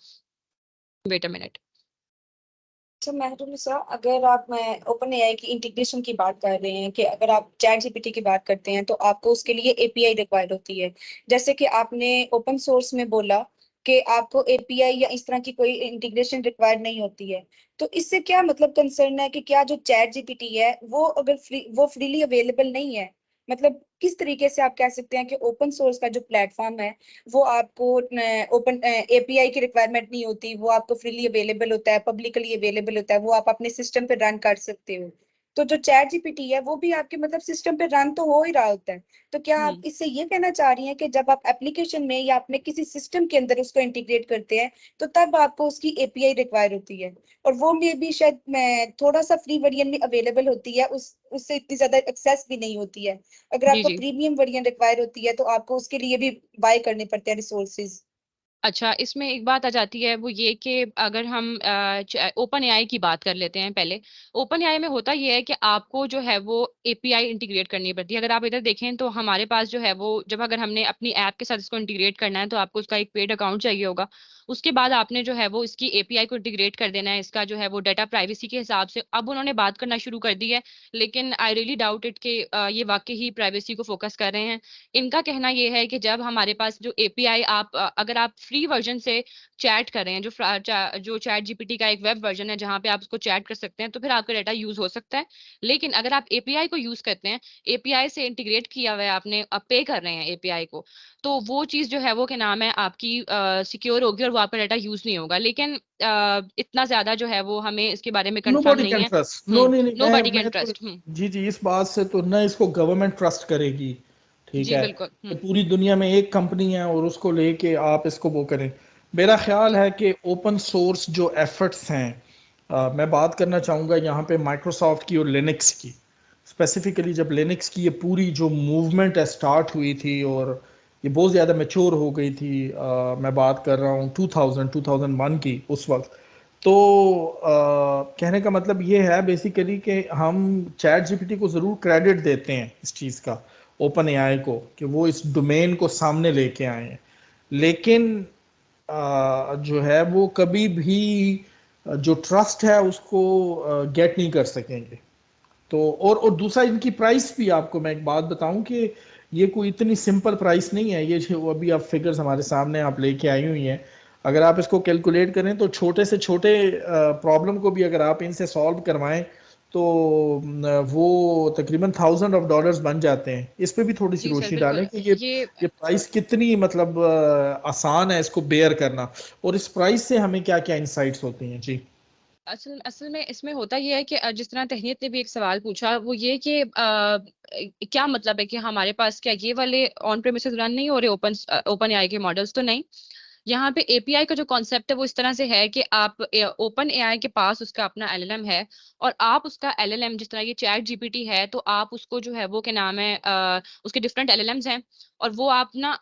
Wait a minute. अच्छा मेहरुनिसा, अगर आप मैं ओपन एआई की इंटीग्रेशन की बात कर रहे हैं कि अगर आप चैट जीपीटी की बात करते हैं तो आपको उसके लिए एपीआई रिक्वायर्ड होती है। जैसे कि आपने ओपन सोर्स में बोला कि आपको एपीआई या इस तरह की कोई इंटीग्रेशन रिक्वायर्ड नहीं होती है। तो इससे क्या मतलब कंसर्न है कि क्या जो चैट जीपीटी है वो अगर वो फ्रीली अवेलेबल नहीं है? मतलब किस तरीके से आप कह सकते हैं कि ओपन सोर्स का जो प्लेटफॉर्म है वो आपको ओपन एपीआई की रिक्वायरमेंट नहीं होती, वो आपको फ्रीली अवेलेबल होता है, पब्लिकली अवेलेबल होता है, वो आप अपने सिस्टम पे रन कर सकते हो। तो जो चैट जीपीटी है वो भी आपके मतलब सिस्टम पे रन तो हो ही रहा होता है। तो क्या आप इससे ये कहना चाह रही हैं कि जब आप एप्लीकेशन में या अपने किसी सिस्टम के अंदर उसको इंटीग्रेट करते हैं तो तब आपको उसकी एपीआई रिक्वायर होती है, और वो में भी शायद मैं थोड़ा सा फ्री वर्जन में अवेलेबल होती है, उस उससे इतनी ज्यादा एक्सेस भी नहीं होती है। अगर जी आपको जी। प्रीमियम वर्जन रिक्वायर होती है तो आपको उसके लिए भी बाय करने पड़ते हैं रिसोर्सेज। अच्छा, इसमें एक बात आ जाती है वो ये कि अगर हम ओपन एआई की बात कर लेते हैं पहले। ओपन एआई में होता ये है कि आपको जो है वो एपीआई इंटीग्रेट करनी पड़ती है। अगर आप इधर देखें तो हमारे पास जो है वो जब अगर हमने अपनी ऐप के साथ इसको इंटीग्रेट करना है तो आपको उसका एक पेड अकाउंट चाहिए होगा। उसके बाद आपने जो है वो इसकी एपीआई को इंटीग्रेट कर देना है। इसका जो है वो डाटा प्राइवेसी के हिसाब से अब उन्होंने बात करना शुरू कर दी है, लेकिन आई रियली डाउट इट कि ये वाकई ही प्राइवेसी को फोकस कर रहे हैं। इनका कहना यह है कि जब हमारे पास जो एपीआई आप अगर आप फ्री वर्जन से चैट कर रहे हैं, जो चैट जीपीटी का एक वेब वर्जन है जहां पे आप उसको चैट कर सकते हैं, तो फिर आपका डाटा यूज हो सकता है। लेकिन अगर आप एपीआई को यूज करते हैं, एपीआई से इंटीग्रेट किया हुआ है आपने, आप पे कर रहे हैं एपीआई को, तो वो चीज जो है वो क्या नाम है आपकी सिक्योर होगी और वो आपका डाटा यूज नहीं होगा। लेकिन इतना ज्यादा जो है वो हमें इसके बारे में कंफर्म नोबडी नहीं कैन है। ट्रस्ट, नो नहीं नहीं, नो बडी कैन मैं तो ट्रस्ट। जी जी, इस बात से तो ना इसको गवर्नमेंट ट्रस्ट करेगी, ठीक जी है, बिल्कुल। कि पूरी दुनिया में एक कंपनी है और उसको लेके आप इसको वो करें। मेरा ख्याल जी है कि ओपन सोर्स जो एफर्ट्स हैं, मैं बात करना चाहूँगा यहाँ पे माइक्रोसॉफ्ट की और लिनक्स की। स्पेसिफिकली जब लिनक्स की ये पूरी जो मूवमेंट है स्टार्ट हुई थी और ये बहुत ज़्यादा मैच्योर हो गई थी, मैं बात कर रहा हूँ 2001 की, उस वक्त। तो कहने का मतलब ये है बेसिकली कि हम चैट जीपीटी को ज़रूर क्रेडिट देते हैं इस चीज़ का, ओपन एआई को, कि वो इस डोमेन को सामने लेके आए हैं। लेकिन जो है वो कभी भी जो ट्रस्ट है उसको गेट नहीं कर सकेंगे। तो और दूसरा इनकी प्राइस भी, आपको मैं एक बात बताऊं कि ये कोई इतनी सिंपल प्राइस नहीं है। ये जो अभी आप फिगर्स हमारे सामने आप लेके आई हुई हैं, अगर आप इसको कैलकुलेट करें तो छोटे से छोटे प्रॉब्लम को भी अगर आप इनसे सॉल्व करवाएं तो वो तकरीबन $1000 बन जाते हैं। इस पे भी थोड़ी सी जी सर रोशनी डालें बिल्कुल। कि ये ये प्राइस कितनी मतलब आसान है इसको बेयर करना, और इस प्राइस से हमें क्या क्या इंसाइट्स होती हैं जी। असल असल में इसमें होता यह है कि जिस तरह तहनीत ने भी एक सवाल पूछा वो ये कि क्या मतलब है कि हमारे पास क्या ये वाले ऑन प्रेमिसेस रन नहीं हो रहे ओपन ओपन एआई के मॉडल्स? तो नहीं। यहाँ पे एपीआई का जो कॉन्सेप्ट है वो इस तरह से है कि आप ओपन एआई के पास उसका अपना एलएलएम है, और आप उसका एलएलएम जिस तरह ये चैट जीपीटी है तो आप उसको जो है वो क्या नाम है उसके डिफरेंट एलएलएम्स हैं, और वो आप ना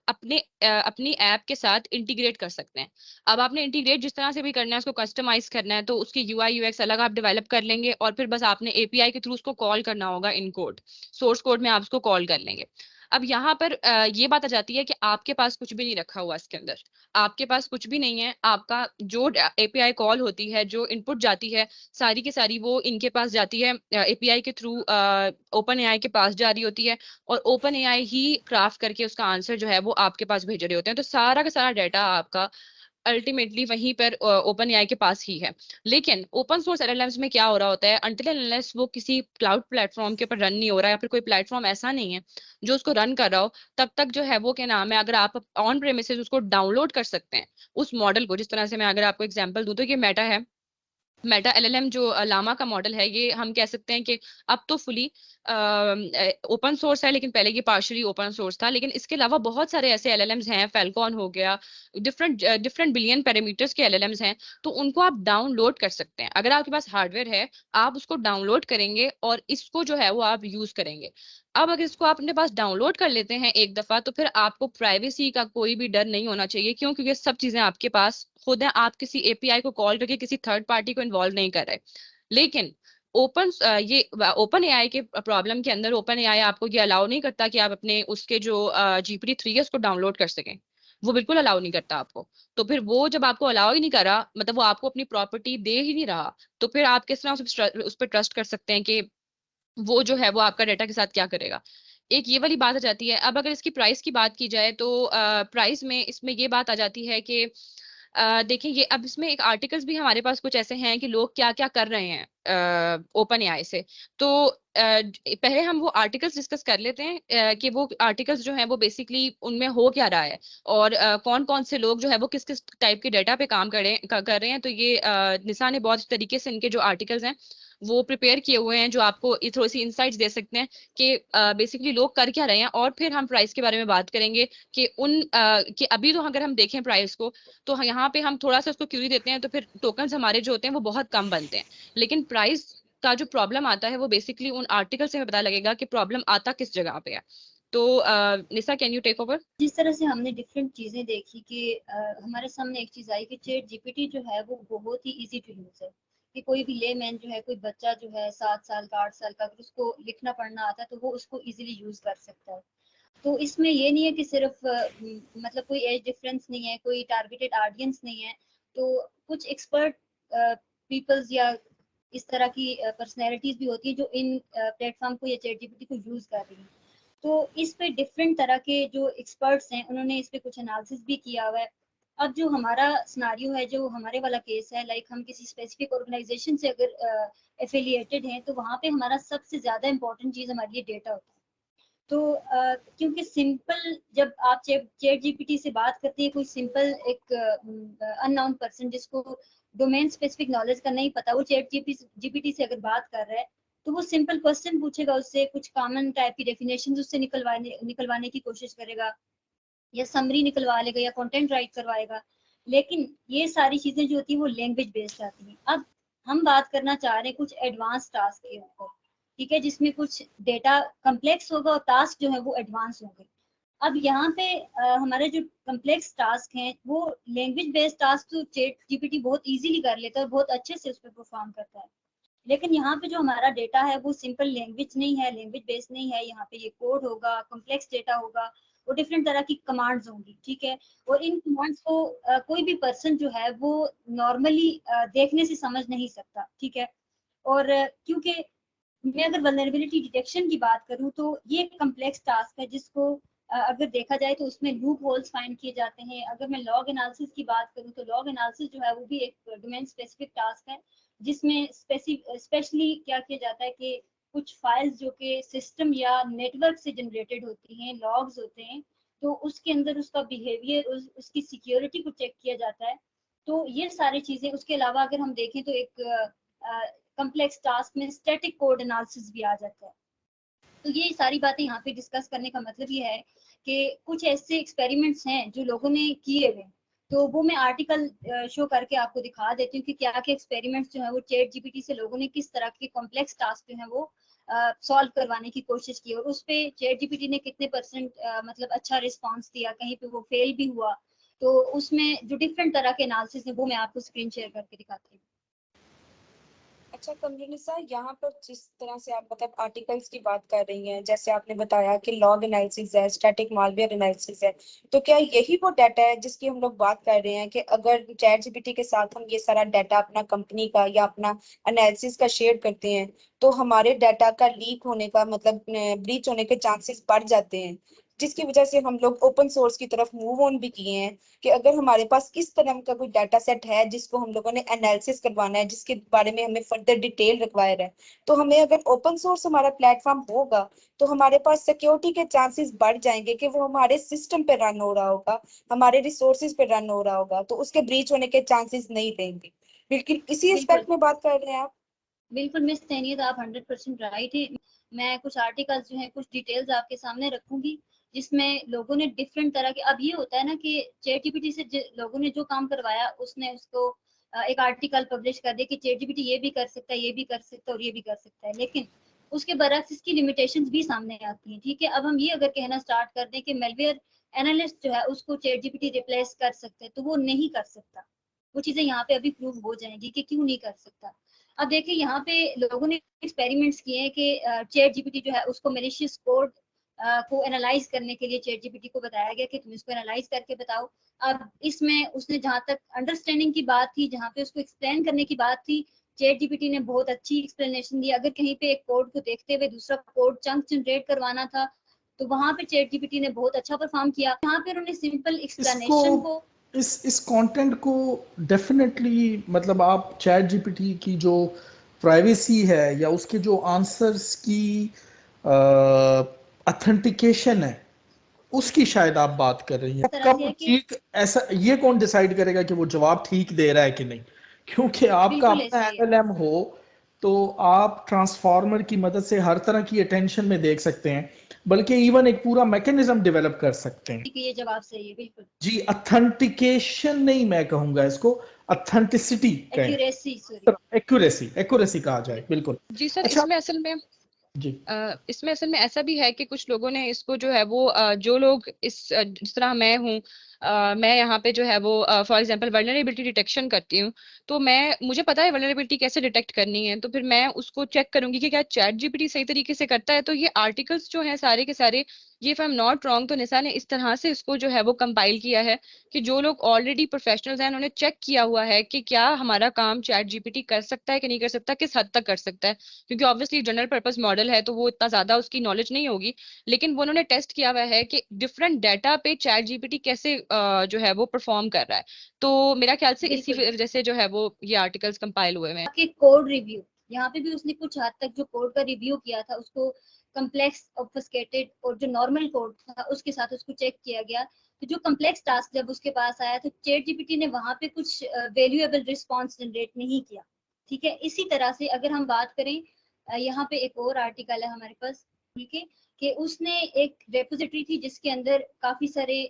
अपनी ऐप के साथ इंटीग्रेट कर सकते हैं। अब आपने इंटीग्रेट जिस तरह से भी करना है, उसको कस्टमाइज करना है, तो उसकी यूआई यूएक्स अलग आप डेवलप कर लेंगे, और फिर बस आपने एपीआई के थ्रू उसको कॉल करना होगा इन कोड, सोर्स कोड में आप उसको कॉल कर लेंगे। अब यहाँ पर ये बात आ जाती है कि आपके पास कुछ भी नहीं रखा हुआ इसके अंदर। आपके पास कुछ भी नहीं है। आपका जो एपीआई कॉल होती है, जो इनपुट जाती है, सारी की सारी वो इनके पास जाती है, एपीआई के थ्रू ओपन एआई के पास जा रही होती है, और ओपन एआई ही क्राफ्ट करके उसका आंसर जो है वो आपके पास भेज रहे होते हैं। तो सारा का सारा डाटा आपका अल्टीमेटली वहीं पर ओपन एआई के पास ही है। लेकिन ओपन सोर्स एलएलएम्स में क्या हो रहा होता है, अनटिल अनलेस वो किसी क्लाउड प्लेटफॉर्म के ऊपर रन नहीं हो रहा है, या फिर कोई प्लेटफॉर्म ऐसा नहीं है जो उसको रन कर रहा हो, तब तक जो है वो क्या नाम है, अगर आप ऑन प्रेमिसेस उसको डाउनलोड कर सकते हैं उस मॉडल को। जिस तरह से मैं अगर आपको एग्जांपल दूं तो ये मेटा है, मेटा एलएलएम जो लामा का मॉडल है, ये हम कह सकते हैं कि अब तो फुली ओपन सोर्स है, लेकिन पहले ये पार्शियली ओपन सोर्स था। लेकिन इसके अलावा बहुत सारे ऐसे एलएलएम्स हैं, फैल्कॉन हो गया, डिफरेंट डिफरेंट बिलियन पैरामीटर्स के एलएलएम्स हैं, तो उनको आप डाउनलोड कर सकते हैं। अगर आपके पास हार्डवेयर है, आप उसको डाउनलोड करेंगे और इसको जो है वो आप यूज करेंगे। अब अगर इसको आप अपने पास डाउनलोड कर लेते हैं एक दफा, तो फिर आपको प्राइवेसी का कोई भी डर नहीं होना चाहिए। क्यों? क्योंकि सब चीजें आपके पास खुद है, आप किसी एपीआई को कॉल करके किसी थर्ड पार्टी को इन्वॉल्व नहीं कर रहे। लेकिन ये ओपन एआई के प्रॉब्लम के अंदर, ओपन एआई आपको ये अलाउ नहीं करता कि आप अपने उसके जो GPT-3 है उसको डाउनलोड कर सकें। वो बिल्कुल अलाउ नहीं करता आपको। तो फिर वो जब आपको अलाउ ही नहीं कर रहा, मतलब वो आपको अपनी प्रॉपर्टी दे ही नहीं रहा, तो फिर आप किस तरह उस पर ट्रस्ट कर सकते हैं कि वो जो है वो आपका डाटा के साथ क्या करेगा? एक ये वाली बात आ जाती है। अब अगर इसकी प्राइस की बात की जाए, तो प्राइस में इसमें ये बात आ जाती है कि देखिए, ये अब इसमें एक आर्टिकल्स भी हमारे पास कुछ ऐसे हैं कि लोग क्या क्या कर रहे हैं ओपन एआई से। तो पहले हम वो आर्टिकल्स डिस्कस कर लेते हैं कि वो आर्टिकल्स जो हैं वो बेसिकली उनमें हो क्या रहा है, और कौन कौन से लोग जो है वो किस किस टाइप के डाटा पे काम कर रहे हैं। तो ये निशा ने बहुत तरीके से इनके जो आर्टिकल्स हैं वो प्रिपेयर किए हुए हैं, जो आपको थोड़ी सी इंसाइट्स दे सकते हैं कि बेसिकली लोग कर क्या रहे हैं। और फिर हम प्राइस के बारे में बात करेंगे कि कि अभी तो अगर हम देखें प्राइस को, तो यहाँ पे हम थोड़ा सा उसको क्यूरी देते हैं, तो फिर टोकन्स हमारे जो होते हैं वो बहुत कम बनते हैं। लेकिन प्राइस का जो प्रॉब्लम आता है वो बेसिकली उन आर्टिकल से हमें पता लगेगा कि प्रॉब्लम आता किस जगह पे है। तो निशा, कैन यू टेक ओवर? जिस तरह से हमने डिफरेंट चीजें देखी कि हमारे सामने एक चीज आई कि चैट जीपीटी जो है वो बहुत ही इजी टू यूज है, कि कोई भी लेमैन जो है, कोई बच्चा जो है 7 साल का 8 साल का, अगर उसको लिखना पढ़ना आता है तो वो उसको इजीली यूज कर सकता है। तो इसमें ये नहीं है कि सिर्फ मतलब कोई एज डिफरेंस नहीं है, कोई टारगेटेड ऑडियंस नहीं है। तो कुछ एक्सपर्ट पीपल्स या इस तरह की पर्सनैलिटीज भी होती है जो इन प्लेटफॉर्म को या चैट जीपीटी को यूज कर रही है। तो इस पे डिफरेंट तरह के जो एक्सपर्ट्स हैं उन्होंने इस पे कुछ एनालिसिस भी किया हुआ है। अब जो हमारा सिनारियो है, जो हमारे वाला केस है, लाइक हम किसी स्पेसिफिक ऑर्गेनाइजेशन से अगर एफिलिएटेड हैं, तो वहाँ पे हमारा सबसे ज्यादा इंपॉर्टेंट चीज हमारे लिए डेटा होता है। तो क्योंकि सिंपल जब आप चैट जीपीटी से बात करते हैं, कोई सिंपल एक अननोन पर्सन जिसको डोमेन स्पेसिफिक नॉलेज का नहीं पता, वो चैट जीपीटी से अगर बात कर रहा है, तो वो सिंपल क्वेश्चन पूछेगा, उससे कुछ कॉमन टाइप की डेफिनेशन उससे निकलवाने की कोशिश करेगा, या समरी निकलवा लेगा, या कंटेंट राइट करवाएगा। लेकिन ये सारी चीजें जो होती है वो लैंग्वेज बेस्ड आती हैं। अब हम बात करना चाह रहे हैं कुछ एडवांस टास्क के ऊपर, ठीक है, जिसमें कुछ डेटा कम्प्लेक्स होगा और टास्क जो है वो एडवांस होंगे। अब यहाँ पे हमारे जो कम्प्लेक्स टास्क हैं वो लैंग्वेज बेस्ड टास्क तो चैट जीपीटी बहुत इजीली कर लेता है और बहुत अच्छे से उस पर परफॉर्म करता है। लेकिन यहाँ पे जो हमारा डेटा है वो सिंपल लैंग्वेज नहीं है, लैंग्वेज बेस्ड नहीं है। यहाँ पे ये कोड होगा, कॉम्प्लेक्स डेटा होगा, और डिफरेंट तरह की कमांड्स होंगी, ठीक है। और इन कमांड्स को कोई भी पर्सन जो है वो नॉर्मली देखने से समझ नहीं सकता, ठीक है। और क्योंकि मैं अगर वल्नरेबिलिटी डिटेक्शन की बात करूं, तो ये एक कम्प्लेक्स टास्क है जिसको अगर देखा जाए तो उसमें लूप होल्स फाइंड किए जाते हैं। अगर मैं लॉग एनालिसिस की बात करूं, तो लॉग एनालिसिस जो है वो भी एक डोमेन स्पेसिफिक टास्क है, जिसमें स्पेशली क्या किया जाता है कि कुछ फाइल्स जो कि सिस्टम या नेटवर्क से जनरेटेड होती हैं, लॉग्स होते हैं, तो उसके अंदर उसका बिहेवियर, उसकी सिक्योरिटी को चेक किया जाता है। तो ये सारी चीजें, उसके अलावा अगर हम देखें तो एक कम्प्लेक्स टास्क में स्टैटिक कोड एनालिसिस भी आ जाता है। तो ये सारी बातें यहाँ पे डिस्कस करने का मतलब ये है कि कुछ ऐसे एक्सपेरिमेंट्स हैं जो लोगों ने किए हुए, तो वो मैं आर्टिकल शो करके आपको दिखा देती हूँ कि क्या क्या एक्सपेरिमेंट्स जो है वो चैट जीपीटी से लोगों ने किस तरह के कॉम्प्लेक्स टास्क जो है वो सॉल्व करवाने की कोशिश की, और उस पर चैट जीपीटी ने कितने परसेंट मतलब अच्छा रिस्पॉन्स दिया, कहीं पे वो फेल भी हुआ। तो उसमें जो डिफरेंट तरह के एनालिसिस है वो मैं आपको स्क्रीन शेयर करके दिखाती हूँ। अच्छा कमरुनिसा, यहाँ पर जिस तरह से आप मतलब आर्टिकल्स की बात कर रही हैं, जैसे आपने बताया कि लॉग एनालिसिस है, स्टैटिक मालवेयर एनालिसिस है, तो क्या यही वो डाटा है जिसकी हम लोग बात कर रहे हैं कि अगर चैट जीपीटी के साथ हम ये सारा डाटा अपना कंपनी का या अपना एनालिसिस का शेयर करते हैं, तो हमारे डाटा का लीक होने का मतलब ब्रीच होने के चांसेस बढ़ जाते हैं, जिसकी वजह से हम लोग ओपन सोर्स की तरफ मूव ऑन भी किए हैं कि अगर हमारे पास इस तरह का कोई डाटा सेट है जिसको हम लोगों ने एनालिसिस करवाना है, जिसके बारे में हमें फर्दर डिटेल रिक्वायर है, तो हमें अगर ओपन सोर्स हमारा प्लेटफॉर्म होगा तो हमारे पास सिक्योरिटी के चांसेस बढ़ जाएंगे कि वो हमारे सिस्टम पे रन हो रहा होगा, हमारे रिसोर्सेज पे रन हो रहा होगा, तो उसके ब्रीच होने के चांसेस नहीं रहेंगे। बिल्कुल इसी बिल्कुल एस्पेक्ट में बात कर रहे हैं आप। बिल्कुल मिस तहनीत, आप 100% राइट है। मैं कुछ आर्टिकल्स जो है कुछ डिटेल्स आपके सामने रखूंगी जिसमें लोगों ने डिफरेंट तरह के, अब ये होता है ना कि चैट जीपीटी से लोगों ने जो काम करवाया उसने उसको एक आर्टिकल पब्लिश कर दिया कि चैट जीपीटी ये भी कर सकता है, ये भी कर सकता है और ये भी कर सकता है, लेकिन उसके बरक्स इसकी लिमिटेशंस भी सामने आती हैं। ठीक है, अब हम ये अगर कहना स्टार्ट कर दें कि मेलवेयर एनालिस्ट जो है उसको चैट जीपीटी रिप्लेस कर सकते हैं, तो वो नहीं कर सकता। वो चीजें यहाँ पे अभी प्रूव हो जाएंगी कि क्यों नहीं कर सकता। अब देखिए यहाँ पे लोगों ने एक्सपेरिमेंट्स किए हैं कि चैट जीपीटी जो है उसको मेलिशियस कोड को एनालाइज करने के लिए चैट जीपीटी को बताया गया कि तुम इसको एनालाइज करके बताओ। अब इसमें उसने जहाँ तक अंडरस्टैंडिंग की बात थी, जहाँ पे उसको एक्सप्लेन करने की बात थी, चैट जीपीटी ने बहुत अच्छी एक्सप्लेनेशन दी। अगर कहीं पे एक कोड को देखते हुए दूसरा कोड चंक जनरेट करवाना था तो वहां पे चैट जीपीटी ने बहुत अच्छा परफॉर्म किया। यहाँ पे उन्होंने सिंपल इसको एक्सप्लेनेशन को, इस कंटेंट को डेफिनेटली, मतलब आप चैट जीपीटी की जो प्राइवेसी है या उसके जो आंसर्स की ऑथेंटिकेशन है उसकी शायद आप बात कर रही हैं। इस तरह से कब है कि ठीक, ऐसा ये कौन डिसाइड करेगा कि वो जवाब ठीक दे रहा है कि नहीं? क्योंकि आपका बिल्कुल अपना ऐसे ही है। एलएलएम हो तो आप ट्रांसफार्मर की मदद से हर तरह की अटेंशन में देख सकते हैं, बल्कि इवन एक पूरा मैकेनिज्म डेवलप कर सकते हैं। कि ये जवाब सही है, बिल्कुल जी, ऑथेंटिकेशन नहीं मैं कहूंगा इसको, ऑथेंटिसिटी कहें, एक्यूरेसी, सॉरी। एक्यूरेसी एक्यूरेसी कहा जाए, बिल्कुल। जी सर, अच्छा। जी। इसमें असल में ऐसा भी है कि कुछ लोगों ने इसको जो है वो जो लोग जिस तरह मैं हूँ, मैं यहाँ पे जो है वो फॉर एग्जांपल वल्नरेबिलिटी डिटेक्शन करती हूँ। तो मुझे पता है वल्नरेबिलिटी कैसे डिटेक्ट करनी है, तो फिर मैं उसको चेक करूंगी कि क्या चैट जीपीटी सही तरीके से करता है। तो ये आर्टिकल्स जो हैं सारे के सारे, ये if I am not wrong तो निशा ने इस तरह से इसको जो है वो कंपाइल किया है कि जो लोग ऑलरेडी प्रोफेशनल्स हैं उन्होंने चेक किया हुआ है कि क्या हमारा काम चैट जीपीटी कर सकता है कि नहीं कर सकता, किस हद तक कर सकता है। क्योंकि ऑब्वियसली जनरल पर्पस मॉडल है तो वो इतना ज्यादा उसकी नॉलेज नहीं होगी, लेकिन वो उन्होंने टेस्ट किया हुआ है कि डिफरेंट डाटा पे चैट जीपीटी कैसे जो है वो परफॉर्म कर रहा है। तो मेरा ख्याल से इसी बिल्कुल वजह से जो है वो ये आर्टिकल्स कंपाइल हुए हैं। कि कोड रिव्यू, यहाँ पे भी उसने कुछ हद तक जो कोड का रिव्यू किया था उसको कम्प्लेक्स, ऑब्फस्केटेड और जो नॉर्मल कोड था उसके साथ उसको चेक किया गया। तो जो कम्प्लेक्स टास्क जब उसके पास आया तो चैट जीपीटी ने वहां पे कुछ वैल्यूएबल रिस्पॉन्स जनरेट नहीं किया। ठीक है, इसी तरह से अगर हम बात करें, यहाँ पे एक और आर्टिकल है हमारे पास, ठीक है, कि उसने एक रेपोजिटरी थी जिसके अंदर काफी सारे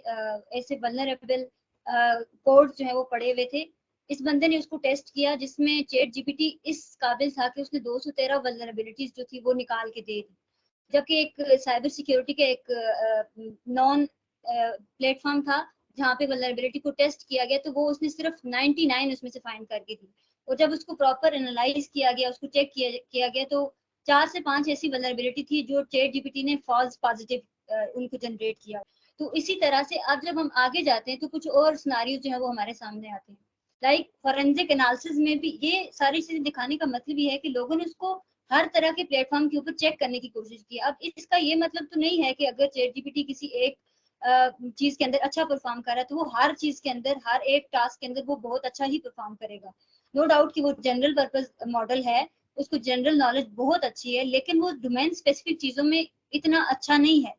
ऐसे वल्नरेबल कोड जो है वो पड़े हुए थे। इस बंदे ने उसको टेस्ट किया जिसमें चैट जीपीटी इस काबिल था कि उसने 213 वल्नरेबिलिटीज जो थी वो निकाल के दे दी। जबकि एक साइबर सिक्योरिटी का एक नॉन प्लेटफॉर्म था जहाँ पे वल्नरेबिलिटी को टेस्ट किया गया तो वो उसने सिर्फ 99 उसमें से फाइंड करके दी। और जब उसको प्रॉपर एनालाइज किया गया, उसको चेक किया गया तो 4 से 5 ऐसी वल्नरेबिलिटी थी जो चैट जीपीटी ने फॉल्स पॉजिटिव उनको जनरेट किया। तो इसी तरह से अब जब हम आगे जाते हैं तो कुछ और सिनारियो जो है वो हमारे सामने आते हैं। लाइक फॉरेंसिक एनालिसिस में भी ये सारी चीजें दिखाने का मतलब ये है कि लोगों ने उसको हर तरह के प्लेटफॉर्म के ऊपर चेक करने की कोशिश की। अब इसका ये मतलब तो नहीं है कि अगर चैट जीपीटी किसी एक चीज के अंदर अच्छा परफॉर्म कर रहा है तो वो हर चीज के अंदर, हर एक टास्क के अंदर वो बहुत अच्छा ही परफॉर्म करेगा। नो डाउट कि वो जनरल पर्पस मॉडल है, उसको जनरल नॉलेज बहुत अच्छी है, लेकिन वो डोमेन स्पेसिफिक चीजों में इतना अच्छा नहीं है।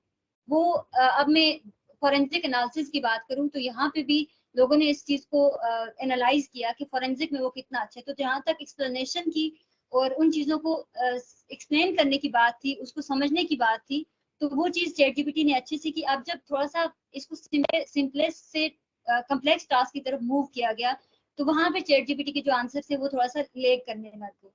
वो अब मैं फॉरेंसिक एनालिसिस की बात करूं तो यहाँ पे भी लोगों ने इस चीज को एनालाइज किया कि फॉरेंसिक में वो कितना अच्छा है। तो जहां तक एक्सप्लेनेशन की और उन चीजों को एक्सप्लेन करने की बात थी, उसको समझने की बात थी, तो वो चीज चैट जीपीटी ने अच्छी सी की। अब जब थोड़ा सा इसको सिंपलेस्ट से कम्प्लेक्स टास्क की तरफ मूव किया गया तो वहां पे चैट जीपीटी के जो आंसर थे वो थोड़ा सा लेग करने लग गए।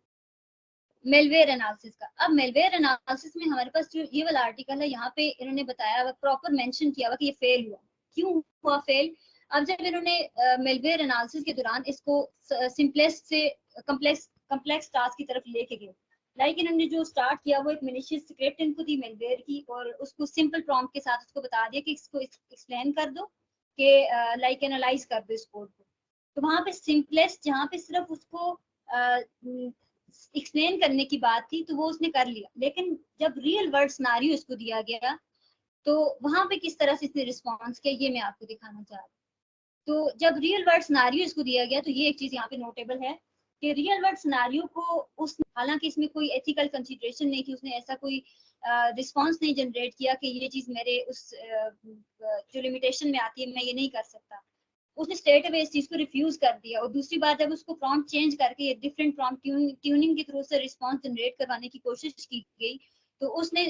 मेलवेयर एनालिसिस का, अब मेलवेयर एनालिसिस में हमारे पास जो ये वाला आर्टिकल है यहाँ पे इन्होंने बताया हुआ, प्रॉपर मेंशन किया हुआ कि ये फेल हुआ, क्यों हुआ फेल। अब जब इन्होंने मेलवेयर एनालिसिस के दौरान इसको सिंपलेस्ट से कम्प्लेक्स टास्क की तरफ लेके गए। लाइक इन्होंने जो स्टार्ट किया वो एक मिलिशियस स्क्रिप्ट इनको दी मेलवेयर की और उसको सिंपल प्रॉम्प्ट के साथ उसको बता दिया कि इसको एक्सप्लेन कर दो कि लाइक एनालाइज कर दो इस कोड को। तो वहां पे सिंपलेस्ट जहाँ पे सिर्फ उसको एक्सप्लेन करने की बात थी तो वो उसने कर लिया, लेकिन जब रियल वर्ल्ड सिनेरियो इसको दिया गया तो वहां पे किस तरह से इसने रिस्पॉन्स किया ये मैं आपको दिखाना चाह रही हूँ। तो जब रियल वर्ल्ड सिनेरियो इसको दिया गया तो ये एक चीज यहाँ पे नोटेबल है कि रियल वर्ल्ड सिनेरियो को उसने, हालांकि इसमें कोई एथिकल कंसिडरेशन नहीं थी, उसने ऐसा कोई रिस्पॉन्स नहीं जनरेट किया कि ये चीज मेरे उस जो लिमिटेशन में आती है मैं ये नहीं कर सकता। उसने स्ट्रेट अवे इस चीज को रिफ्यूज कर दिया। और दूसरी बात, जब उसको प्रॉम्प्ट चेंज करके डिफरेंट प्रॉम्प्ट ट्यूनिंग के थ्रू से रिस्पांस जनरेट करवाने की कोशिश की गई, तो उसने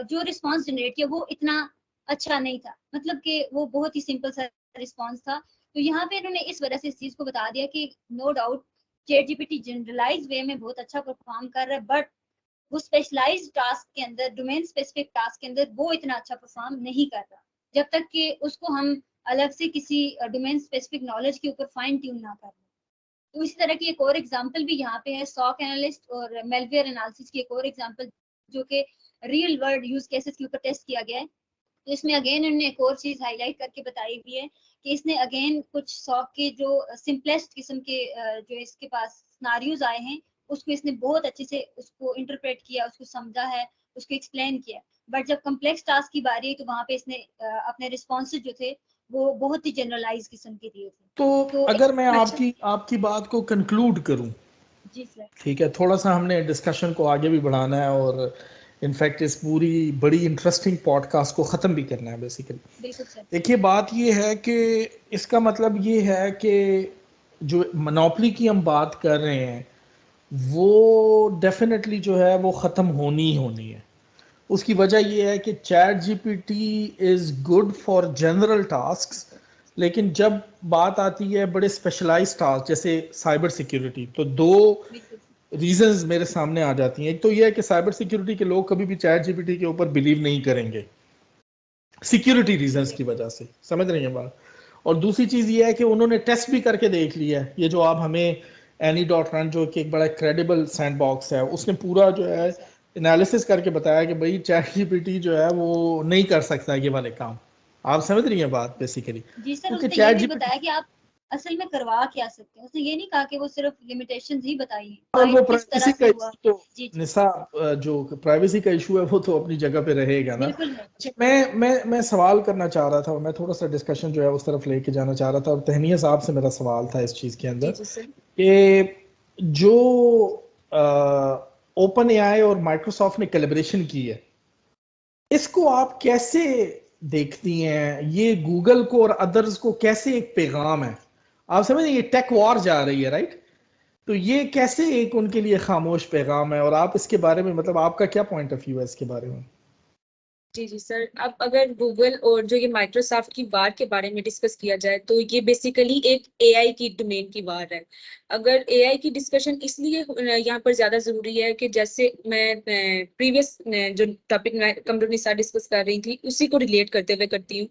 जो रिस्पांस जनरेट किया वो इतना अच्छा नहीं था, मतलब कि वो बहुत ही सिंपल सा रिस्पांस था। तो यहाँ पे इन्होंने इस वजह से इस चीज को बता दिया कि no doubt chat GPT generalise way में बहुत अच्छा परफॉर्म कर रहा है, बट वो स्पेशलाइज्ड टास्क के अंदर, डोमेन स्पेसिफिक टास्क के अंदर वो इतना अच्छा परफॉर्म नहीं कर रहा, जब तक कि उसको हम अलग से किसी डोमेन स्पेसिफिक नॉलेज के ऊपर फाइन ट्यून ना कर लें। तो इसी तरह की एक और एग्जांपल भी यहाँ पे है, सॉक एनालिस्ट और मेलवेयर एनालिसिस की एक और एग्जांपल, जो कि रियल वर्ल्ड यूज केसेस के ऊपर टेस्ट किया गया है। तो इसमें अगेन इन्होंने एक और चीज हाईलाइट करके बताई हुई है कि इसने अगेन कुछ सॉक के जो सिंपलेस्ट किस्म के जो इसके पास सिनेरियोज आए हैं, उसको इसने बहुत अच्छे से उसको इंटरप्रेट किया, उसको समझा है, उसको एक्सप्लेन किया। बट जब कम्प्लेक्स टास्क की बारी है, तो वहाँ पे इसने अपने रिस्पॉन्सेज जो थे वो बहुत ही जनरलाइज किस्म के दिए थे। तो अगर मैं अच्छा आपकी बात को कंक्लूड करूं, जी सर। ठीक है, थोड़ा सा हमने डिस्कशन को आगे भी बढ़ाना है और इनफैक्ट इस पूरी बड़ी इंटरेस्टिंग पॉडकास्ट को ख़त्म भी करना है बेसिकली। बिल्कुल सर। देखिए, बात ये है कि इसका मतलब ये है कि जो मोनोपोली की हम बात कर रहे हैं वो डेफिनेटली जो है वो ख़त्म होनी ही होनी है। उसकी वजह ये है कि chat GPT is good for general tasks, लेकिन जब बात आती है बड़े स्पेशलाइज्ड टास्क जैसे साइबर सिक्योरिटी, तो दो बिल्कुल रीजंस मेरे सामने आ जाती हैं। एक तो ये है कि साइबर सिक्योरिटी के लोग कभी भी चैट जीपीटी के ऊपर बिलीव नहीं करेंगे सिक्योरिटी रीजंस की वजह से, समझ रही हैं बात। और दूसरी चीज़ ये है कि उन्होंने टेस्ट भी करके देख लिया है। ये जो आप हमें any.run जो कि एक बड़ा क्रेडिबल सैंडबॉक्स है, उसने पूरा जो है सर। एनालिसिस करके बताया कि भाई चैट जीपीटी जो है वो नहीं कर सकता ये वाले काम। आप समझ रही हैं बात बेसिकली, जी सर, क्योंकि उसने ये चैट भी जीपीटी बताया कि आप असल में करवा क्या सकते हैं। उसने ये नहीं कहा कि वो सिर्फ लिमिटेशंस ही बताई हैं, और वो फाइट किस तरह प्राइवेसी से का हुआ। इशू तो जी जी निशा, जो प्राइवेसी का इशू है वो तो अपनी जगह पे रहेगा ना। बिल्कुल है। अच्छा, मैं सवाल करना चाह रहा था, मैं थोड़ा सा डिस्कशन जो है उस तरफ लेके जाना चाह रहा था, और तहनिया साहब से मेरा सवाल था इस चीज़ के जी अंदर जी सर। कि जो ओपन एआई और माइक्रोसॉफ्ट ने कोलैबोरेशन की है, इसको आप कैसे देखती हैं? ये गूगल को और अदर्स को कैसे एक पैगाम है? आप समझ ये टेक वॉर जा रही है, राइट? तो ये कैसे एक उनके लिए खामोश पैगाम है, और आप इसके बारे में, मतलब आपका क्या पॉइंट ऑफ व्यू है इसके बारे में? जी जी सर, अब अगर गूगल और जो ये माइक्रोसॉफ्ट की वार के बारे में डिस्कस किया जाए तो ये बेसिकली एक एआई की डोमेन की वार है। अगर एआई की डिस्कशन इसलिए यहाँ पर ज्यादा जरूरी है कि जैसे मैं प्रीवियस जो टॉपिक कमरुनिसा डिस्कस कर रही थी उसी को रिलेट करते हुए करती हूँ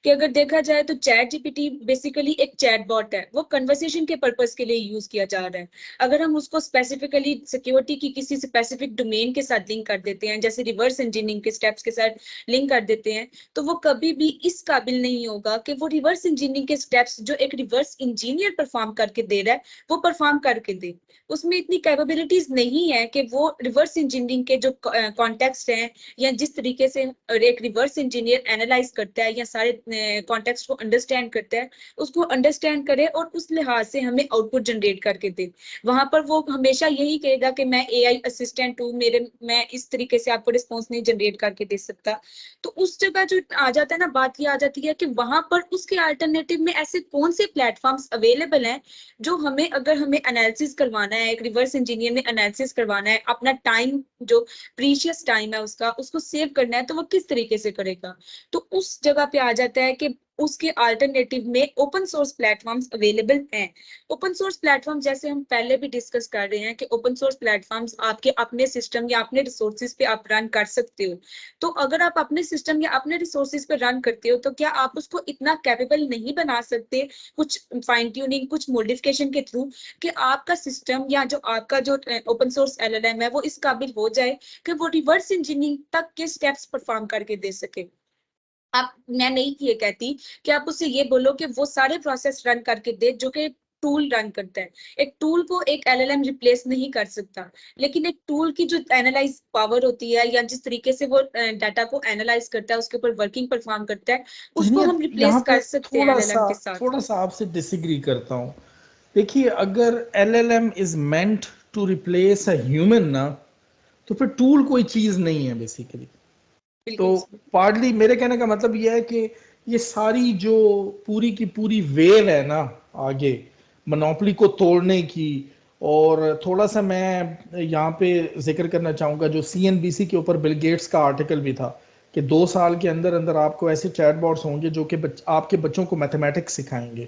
कि अगर देखा जाए तो चैट जीपीटी बेसिकली एक चैटबॉट है, वो कन्वर्सेशन के पर्पज के लिए यूज किया जा रहा है। अगर हम उसको स्पेसिफिकली सिक्योरिटी की किसी स्पेसिफिक डोमेन के साथ लिंक कर देते हैं, जैसे रिवर्स इंजीनियरिंग के स्टेप्स के साथ लिंक कर देते हैं, तो वो कभी भी इस काबिल नहीं होगा कि वो रिवर्स इंजीनियरिंग के स्टेप्स जो एक रिवर्स इंजीनियर परफॉर्म करके दे रहा है वो परफॉर्म करके दे। उसमें इतनी कैपेबिलिटीज नहीं है कि वो रिवर्स इंजीनियरिंग के जो कॉन्टेक्स्ट हैं या जिस तरीके से एक रिवर्स इंजीनियर एनालाइज करता है या सारे कॉन्टेक्स्ट को अंडरस्टैंड करता है, उसको अंडरस्टैंड करे और उस लिहाज से हमें आउटपुट जनरेट करके दे। वहां पर वो हमेशा यही कहेगा कि मैं एआई असिस्टेंट हूँ, मैं इस तरीके से आपको रिस्पॉन्स नहीं जनरेट करके दे सकता। तो उस जगह जो आ जाता है ना, बात ये आ जाती है कि वहां पर उसके अल्टरनेटिव में ऐसे कौन से प्लेटफॉर्म्स अवेलेबल हैं जो हमें, अगर हमें एनालिसिस करवाना है, एक रिवर्स इंजीनियर में एनालिसिस करवाना है, अपना टाइम जो प्रीशियस टाइम है उसको सेव करना है, तो वो किस तरीके से करेगा। तो उस जगह पे आ जाता है कि उसके अल्टरनेटिव में ओपन सोर्स प्लेटफॉर्म्स अवेलेबल हैं। ओपन सोर्स प्लेटफॉर्म जैसे हम पहले भी डिस्कस कर रहे हैं कि ओपन सोर्स प्लेटफॉर्म्स आपके अपने सिस्टम या अपने रिसोर्सेज पे आप रन कर सकते हो। तो अगर आप अपने सिस्टम या अपने रिसोर्सेज पे रन करते हो तो क्या आप उसको इतना कैपेबल नहीं बना सकते कुछ फाइन ट्यूनिंग, कुछ मॉडिफिकेशन के थ्रू, कि आपका सिस्टम या जो आपका जो ओपन सोर्स एलएलएम है वो इस काबिल हो जाए कि वो रिवर्स इंजीनियरिंग तक के स्टेप्स परफॉर्म करके दे सके। आप, मैं नहीं ये कहती कि आप उससे ये बोलो कि वो सारे प्रोसेस रन करके दे जो कि टूल रन करता है। एक टूल को एक एलएलएम रिप्लेस नहीं कर सकता, लेकिन एक टूल की जो एनालाइज पावर होती है या जिस तरीके से वो डाटा को एनालाइज करता है, उसके ऊपर वर्किंग परफॉर्म करता है, उसको हम यहाँ रिप्लेस पे कर सकते हैं एलएलएम के साथ। थोड़ा सा आपसे डिसएग्री करता हूँ। देखिए, अगर LLM is meant to replace a human ना, तो फिर टूल कोई चीज नहीं है बेसिकली। तो बिल्कुल पार्टली मेरे कहने का मतलब यह है कि ये सारी जो पूरी की पूरी वेव है ना आगे मोनोपोली को तोड़ने की। और थोड़ा सा मैं यहाँ पे जिक्र करना चाहूँगा, जो सीएनबीसी के ऊपर बिल गेट्स का आर्टिकल भी था कि 2 साल के अंदर अंदर आपको ऐसे चैटबॉट्स होंगे जो कि आपके बच्चों को मैथमेटिक्स सिखाएंगे।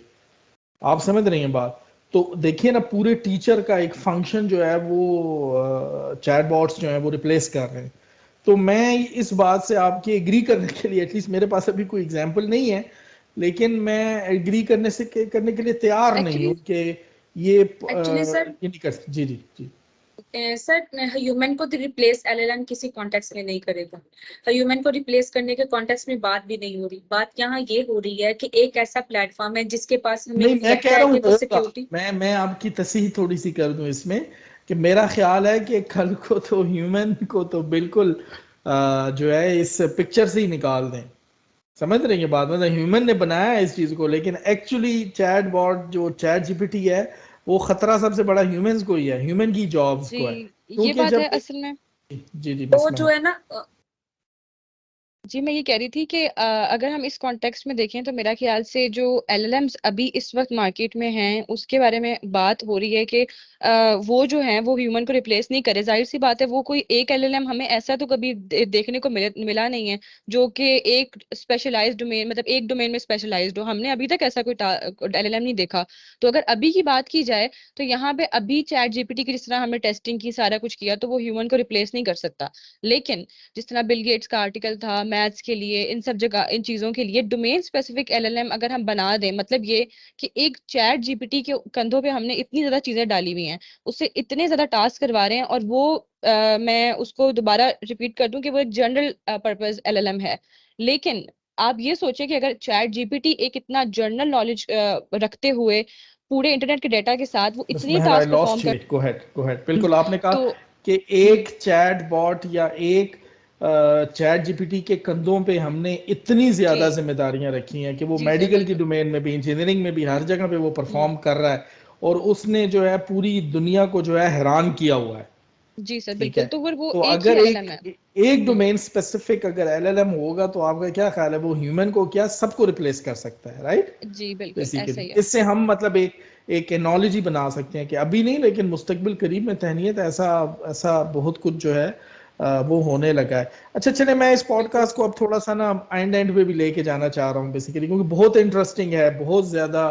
आप समझ रही हैं बात? तो देखिए ना, पूरे टीचर का एक फंक्शन जो है वो चैटबॉट्स जो है वो रिप्लेस कर रहे हैं। तो मैं इस बात से आपके एग्री करने के लिए, एटलीस्ट मेरे पास अभी कोई एग्जांपल नहीं है, लेकिन मैं एग्री करने के लिए तैयार नहीं एक्चुअली हूँ कि ये एक्चुअली सर ये नहीं कर सकते। जी जी जी। सर ह्यूमन को रिप्लेस एलएलएम किसी कॉन्टेक्स्ट में नहीं करेगा। ह्यूमन को रिप्लेस करने के कॉन्टेक्स्ट में बात भी नहीं हो रही। बात यहाँ ये हो रही है कि एक ऐसा प्लेटफॉर्म है जिसके पास हमें नहीं, मैं लगता कह है रहा हूँ कि वो होगा। सिक्योरिटी। मैं आपकी तसहीह थोड़ी सी कर दूं इसमें, कि मेरा ख्याल है कि कल को तो ह्यूमन को तो बिल्कुल जो है इस पिक्चर से ही निकाल दें। समझ रही है बात? मतलब ह्यूमन ने बनाया है इस चीज को, लेकिन एक्चुअली चैट बॉट जो चैट जीपीटी है, वो खतरा सबसे बड़ा ह्यूमंस को ही है, ह्यूमन की जॉब्स जी को है। ये क्योंकि बात है जब असल में। जी जी तो बिस्मिल्लाह। जो है ना जी मैं ये कह रही थी कि अगर हम इस कॉन्टेक्स्ट में देखें तो मेरा ख्याल से जो एलएलएम्स अभी इस वक्त मार्केट में हैं उसके बारे में बात हो रही है कि वो जो हैं वो ह्यूमन को रिप्लेस नहीं करे। जाहिर सी बात है, वो कोई एक एलएलएम हमें ऐसा तो कभी देखने को मिला नहीं है जो कि एक स्पेशलाइज्ड डोमेन, मतलब एक डोमेन में स्पेशलाइज्ड हो। हमने अभी तक ऐसा कोई एलएलएम नहीं देखा। तो अगर अभी की बात की जाए तो यहाँ पे अभी चैट जीपीटी की जिस तरह हमने टेस्टिंग की, सारा कुछ किया, तो वो ह्यूमन को रिप्लेस नहीं कर सकता। लेकिन जिस तरह बिल गेट्स का आर्टिकल था मैथ्स के लिए, इन सब जगह इन चीजों के लिए डोमेन स्पेसिफिक एलएलएम अगर हम बना दें, मतलब ये कि एक चैट जीपीटी के कंधों पे हमने इतनी ज्यादा चीजें डाली हुई हैं, उससे इतने ज्यादा टास्क करवा रहे हैं, और वो मैं उसको दोबारा रिपीट कर दूं कि वो एक जनरल पर्पस एलएलएम है। लेकिन आप ये सोचें कि अगर चैट जीपीटी एक इतना जनरल नॉलेज रखते हुए पूरे इंटरनेट के डेटा के साथ वो इतनी बिस्मिल्लाह, आई टास्क परफॉर्म लॉस्ट यू। कर। गो हेड। बिल्कुल आपने कहा तो कि हम्म, एक चैट बॉट या एक चैट जीपीटी के कंधों पे हमने इतनी जी ज्यादा जिम्मेदारियां रखी हैं कि वो जी सर मेडिकल की बिल्कुल। डोमेन में भी, इंजीनियरिंग में भी, हर जगह पे वो हम्म, परफॉर्म कर रहा है। और उसने जो है पूरी दुनिया को जो है हैरान किया हुआ है। जी सर ठीक है। बिल्कुल, तो फिर वो तो एक ही अगर एलएलएम है। एक हम्म, डोमेन स्पेसिफिक अगर एलएलएम होगा, तो आपका क्या ख्याल है, वो ह्यूमन को क्या सबको रिप्लेस कर सकता है? राइट। जी बिल्कुल ऐसा बेसिकली ही है। इससे हम मतलब एक एनोलॉजी बना सकते हैं कि अभी नहीं, लेकिन मुस्तकबिल करीब में तहनीत ऐसा ऐसा बहुत कुछ जो है वो होने लगा है। अच्छा चले, मैं इस बिल्कुल पॉडकास्ट को अब थोड़ा सा ना एंड एंड पे भी लेके जाना चाह रहा हूँ बेसिकली, क्योंकि बहुत इंटरेस्टिंग है, बहुत ज्यादा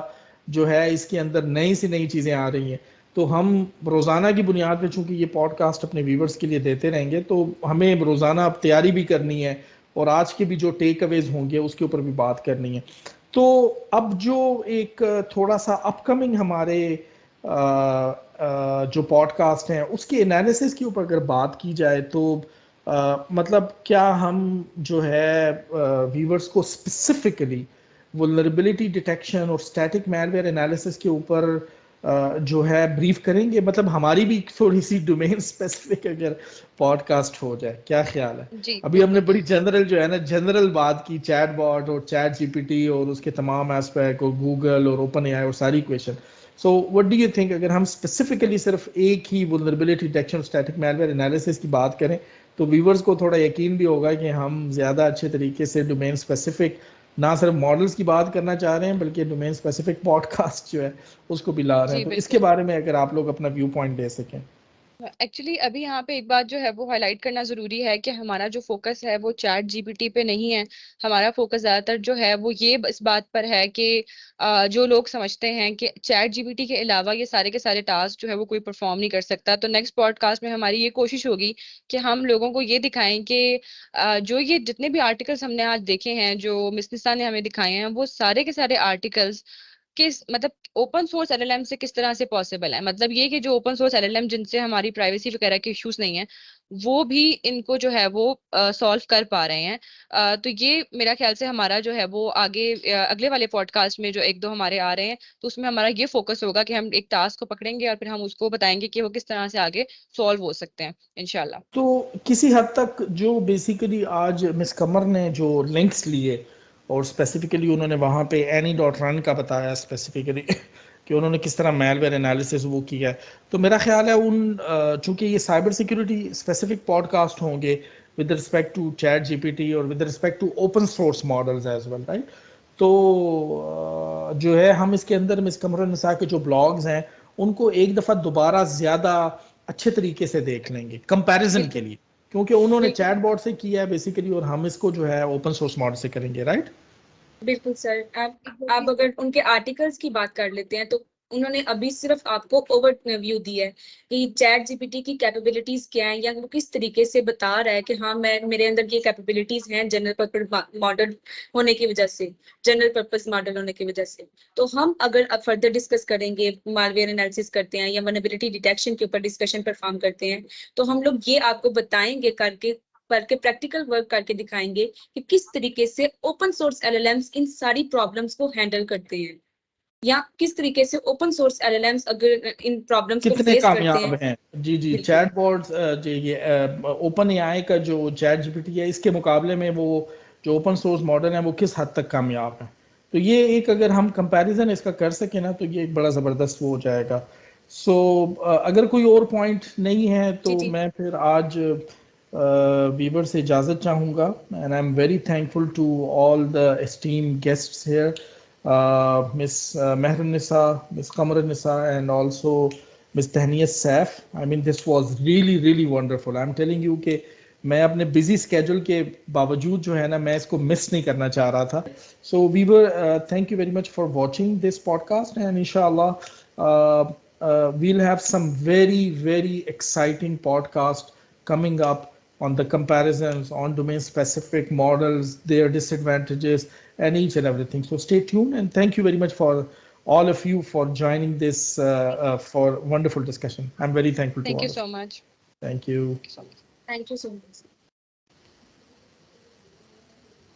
जो है इसके अंदर नई सी नई चीजें आ रही हैं। तो हम रोजाना की बुनियाद पे चूंकि ये पॉडकास्ट अपने व्यूवर्स के लिए देते रहेंगे, तो हमें रोजाना अब तैयारी भी करनी है, और आज के भी जो टेक अवेज होंगे उसके ऊपर भी बात करनी है। तो अब जो एक थोड़ा सा अपकमिंग हमारे जो पॉडकास्ट हैं उसके एनालिसिस के ऊपर अगर बात की जाए, तो मतलब क्या हम जो है व्यूवर्स को स्पेसिफिकली वल्नरेबिलिटी डिटेक्शन और स्टैटिक मैलवेयर एनालिसिस के ऊपर जो है ब्रीफ करेंगे? मतलब हमारी भी थोड़ी सी डोमेन स्पेसिफिक अगर पॉडकास्ट हो जाए, क्या ख्याल है? जी अभी हमने बिल्कुल। बड़ी जनरल जो है ना, जनरल बात की, चैट बॉट और चैट जीपीटी और उसके तमाम एस्पेक्ट और गूगल और ओपन एआई और सारी question. So what do you think, अगर हम स्पेसिफिकली सिर्फ एक ही vulnerability detection static malware analysis की बात करें, तो व्यूवर्स को थोड़ा यकीन भी होगा कि हम ज़्यादा अच्छे तरीके से डोमेन स्पेसिफिक ना सिर्फ मॉडल्स की बात करना चाह रहे हैं, बल्कि डोमेन स्पेसिफिक पॉडकास्ट जो है उसको भी ला रहे हैं। जी तो इसके बिल्कुल। बारे में अगर आप लोग अपना व्यू पॉइंट दे सकें। एक्चुअली अभी यहाँ पे एक बात जो है वो हाईलाइट करना जरूरी है कि हमारा जो फोकस है वो चैट जीपीटी पे नहीं है। हमारा फोकस ज्यादातर जो है वो ये इस बात पर है कि जो लोग समझते हैं कि चैट जीपीटी के अलावा ये सारे के सारे टास्क जो है वो कोई परफॉर्म नहीं कर सकता। तो नेक्स्ट पॉडकास्ट में हमारी ये कोशिश होगी कि हम लोगों को ये दिखाएं कि जो ये जितने भी आर्टिकल्स हमने आज देखे हैं, जो मिस निशा ने हमें दिखाए हैं, वो सारे के सारे आर्टिकल्स किस मतलब ओपन सोर्स एलएलएम से किस तरह से पॉसिबल है। मतलब ये कि जो ओपन सोर्स एलएलएम जिनसे हमारी प्राइवेसी वगैरह के इश्यूज नहीं है, वो भी इनको जो है वो सॉल्व कर पा रहे हैं। तो ये मेरा ख्याल से हमारा जो है वो आगे अगले वाले पॉडकास्ट में जो एक दो हमारे आ रहे हैं, तो उसमें हमारा ये फोकस होगा कि हम एक टास्क को पकड़ेंगे और फिर हम उसको बताएंगे कि वो किस तरह से आगे सॉल्व हो सकते हैं इंशाल्लाह। तो किसी हद तक जो बेसिकली आज मिस कमर ने जो लिंक्स लिए, और स्पेसिफिकली उन्होंने वहाँ पे एनी डॉट रन का बताया स्पेसिफिकली कि उन्होंने किस तरह मेलवेयर एनालिसिस वो किया है। तो मेरा ख्याल है चूंकि ये साइबर सिक्योरिटी स्पेसिफिक पॉडकास्ट होंगे with respect to chat GPT और with respect to open source models as well, right? तो जो है हम इसके अंदर मिस कमरुन्निसा के जो ब्लॉग्स हैं उनको एक दफ़ा दोबारा ज़्यादा अच्छे तरीके से देख लेंगे कंपैरिजन के लिए, क्योंकि उन्होंने बिल्कुल। चैट बोर्ड से किया है बेसिकली और हम इसको जो है ओपन सोर्स मॉडल से करेंगे, राइट? बिल्कुल सर, आप अगर उनके आर्टिकल्स की बात कर लेते हैं तो उन्होंने अभी सिर्फ आपको ओवरव्यू दी है कि चैट जीपीटी की कैपेबिलिटीज क्या है, या वो किस तरीके से बता रहा है कि हाँ मैं मेरे अंदर ये कैपेबिलिटीज हैं जनरल पर्पस मॉडल होने की वजह से, जनरल पर्पस मॉडल होने की वजह से। तो हम अगर अब फर्दर डिस्कस करेंगे, मालवेयर एनालिसिस करते हैं या वल्नरेबिलिटी डिटेक्शन के ऊपर डिस्कशन परफॉर्म करते हैं, तो हम लोग ये आपको बताएंगे करके प्रैक्टिकल वर्क करके दिखाएंगे कि किस तरीके से ओपन सोर्स एलएलएम्स इन सारी प्रॉब्लम्स को हैंडल करते हैं, या किस तरीके से ओपन सोर्स एलएलएम्स अगर इन प्रॉब्लम्स को कितने फेस करते कामयाब हैं। हैं। जी जी, बिल्कुल। चैट बोर्ड्स ये ओपन एआई का जो चैट जीपीटी है इसके मुकाबले में वो जो ओपन सोर्स मॉडल है वो किस हद तक कामयाब है। तो ये एक अगर हम कंपैरिजन इसका कर सके ना तो ये एक बड़ा ज़बरदस्त वो हो जाएगा। सो अगर कोई और पॉइंट नहीं है तो जी। मैं फिर आज वीवर से इजाज़त चाहूँगा, and I am very thankful to all the esteemed guests here, Miss Mehrunisa, Miss Kamarunisa, and also Miss Tahniyat Saif. I mean, this was really, really wonderful. I'm telling you कि मैं अपने busy schedule के बावजूद जो है ना मैं इसको miss नहीं करना चाह रहा था. So we were thank you very much for watching this podcast, and inshallah we'll have some very, very exciting podcast coming up on the comparisons on domain specific models, their disadvantages, and each and everything. So stay tuned, and thank you very much for all of you for joining this for wonderful discussion. I'm very thankful to Thank all you of you. so much. Thank you. Thank you so much. Thank you so much.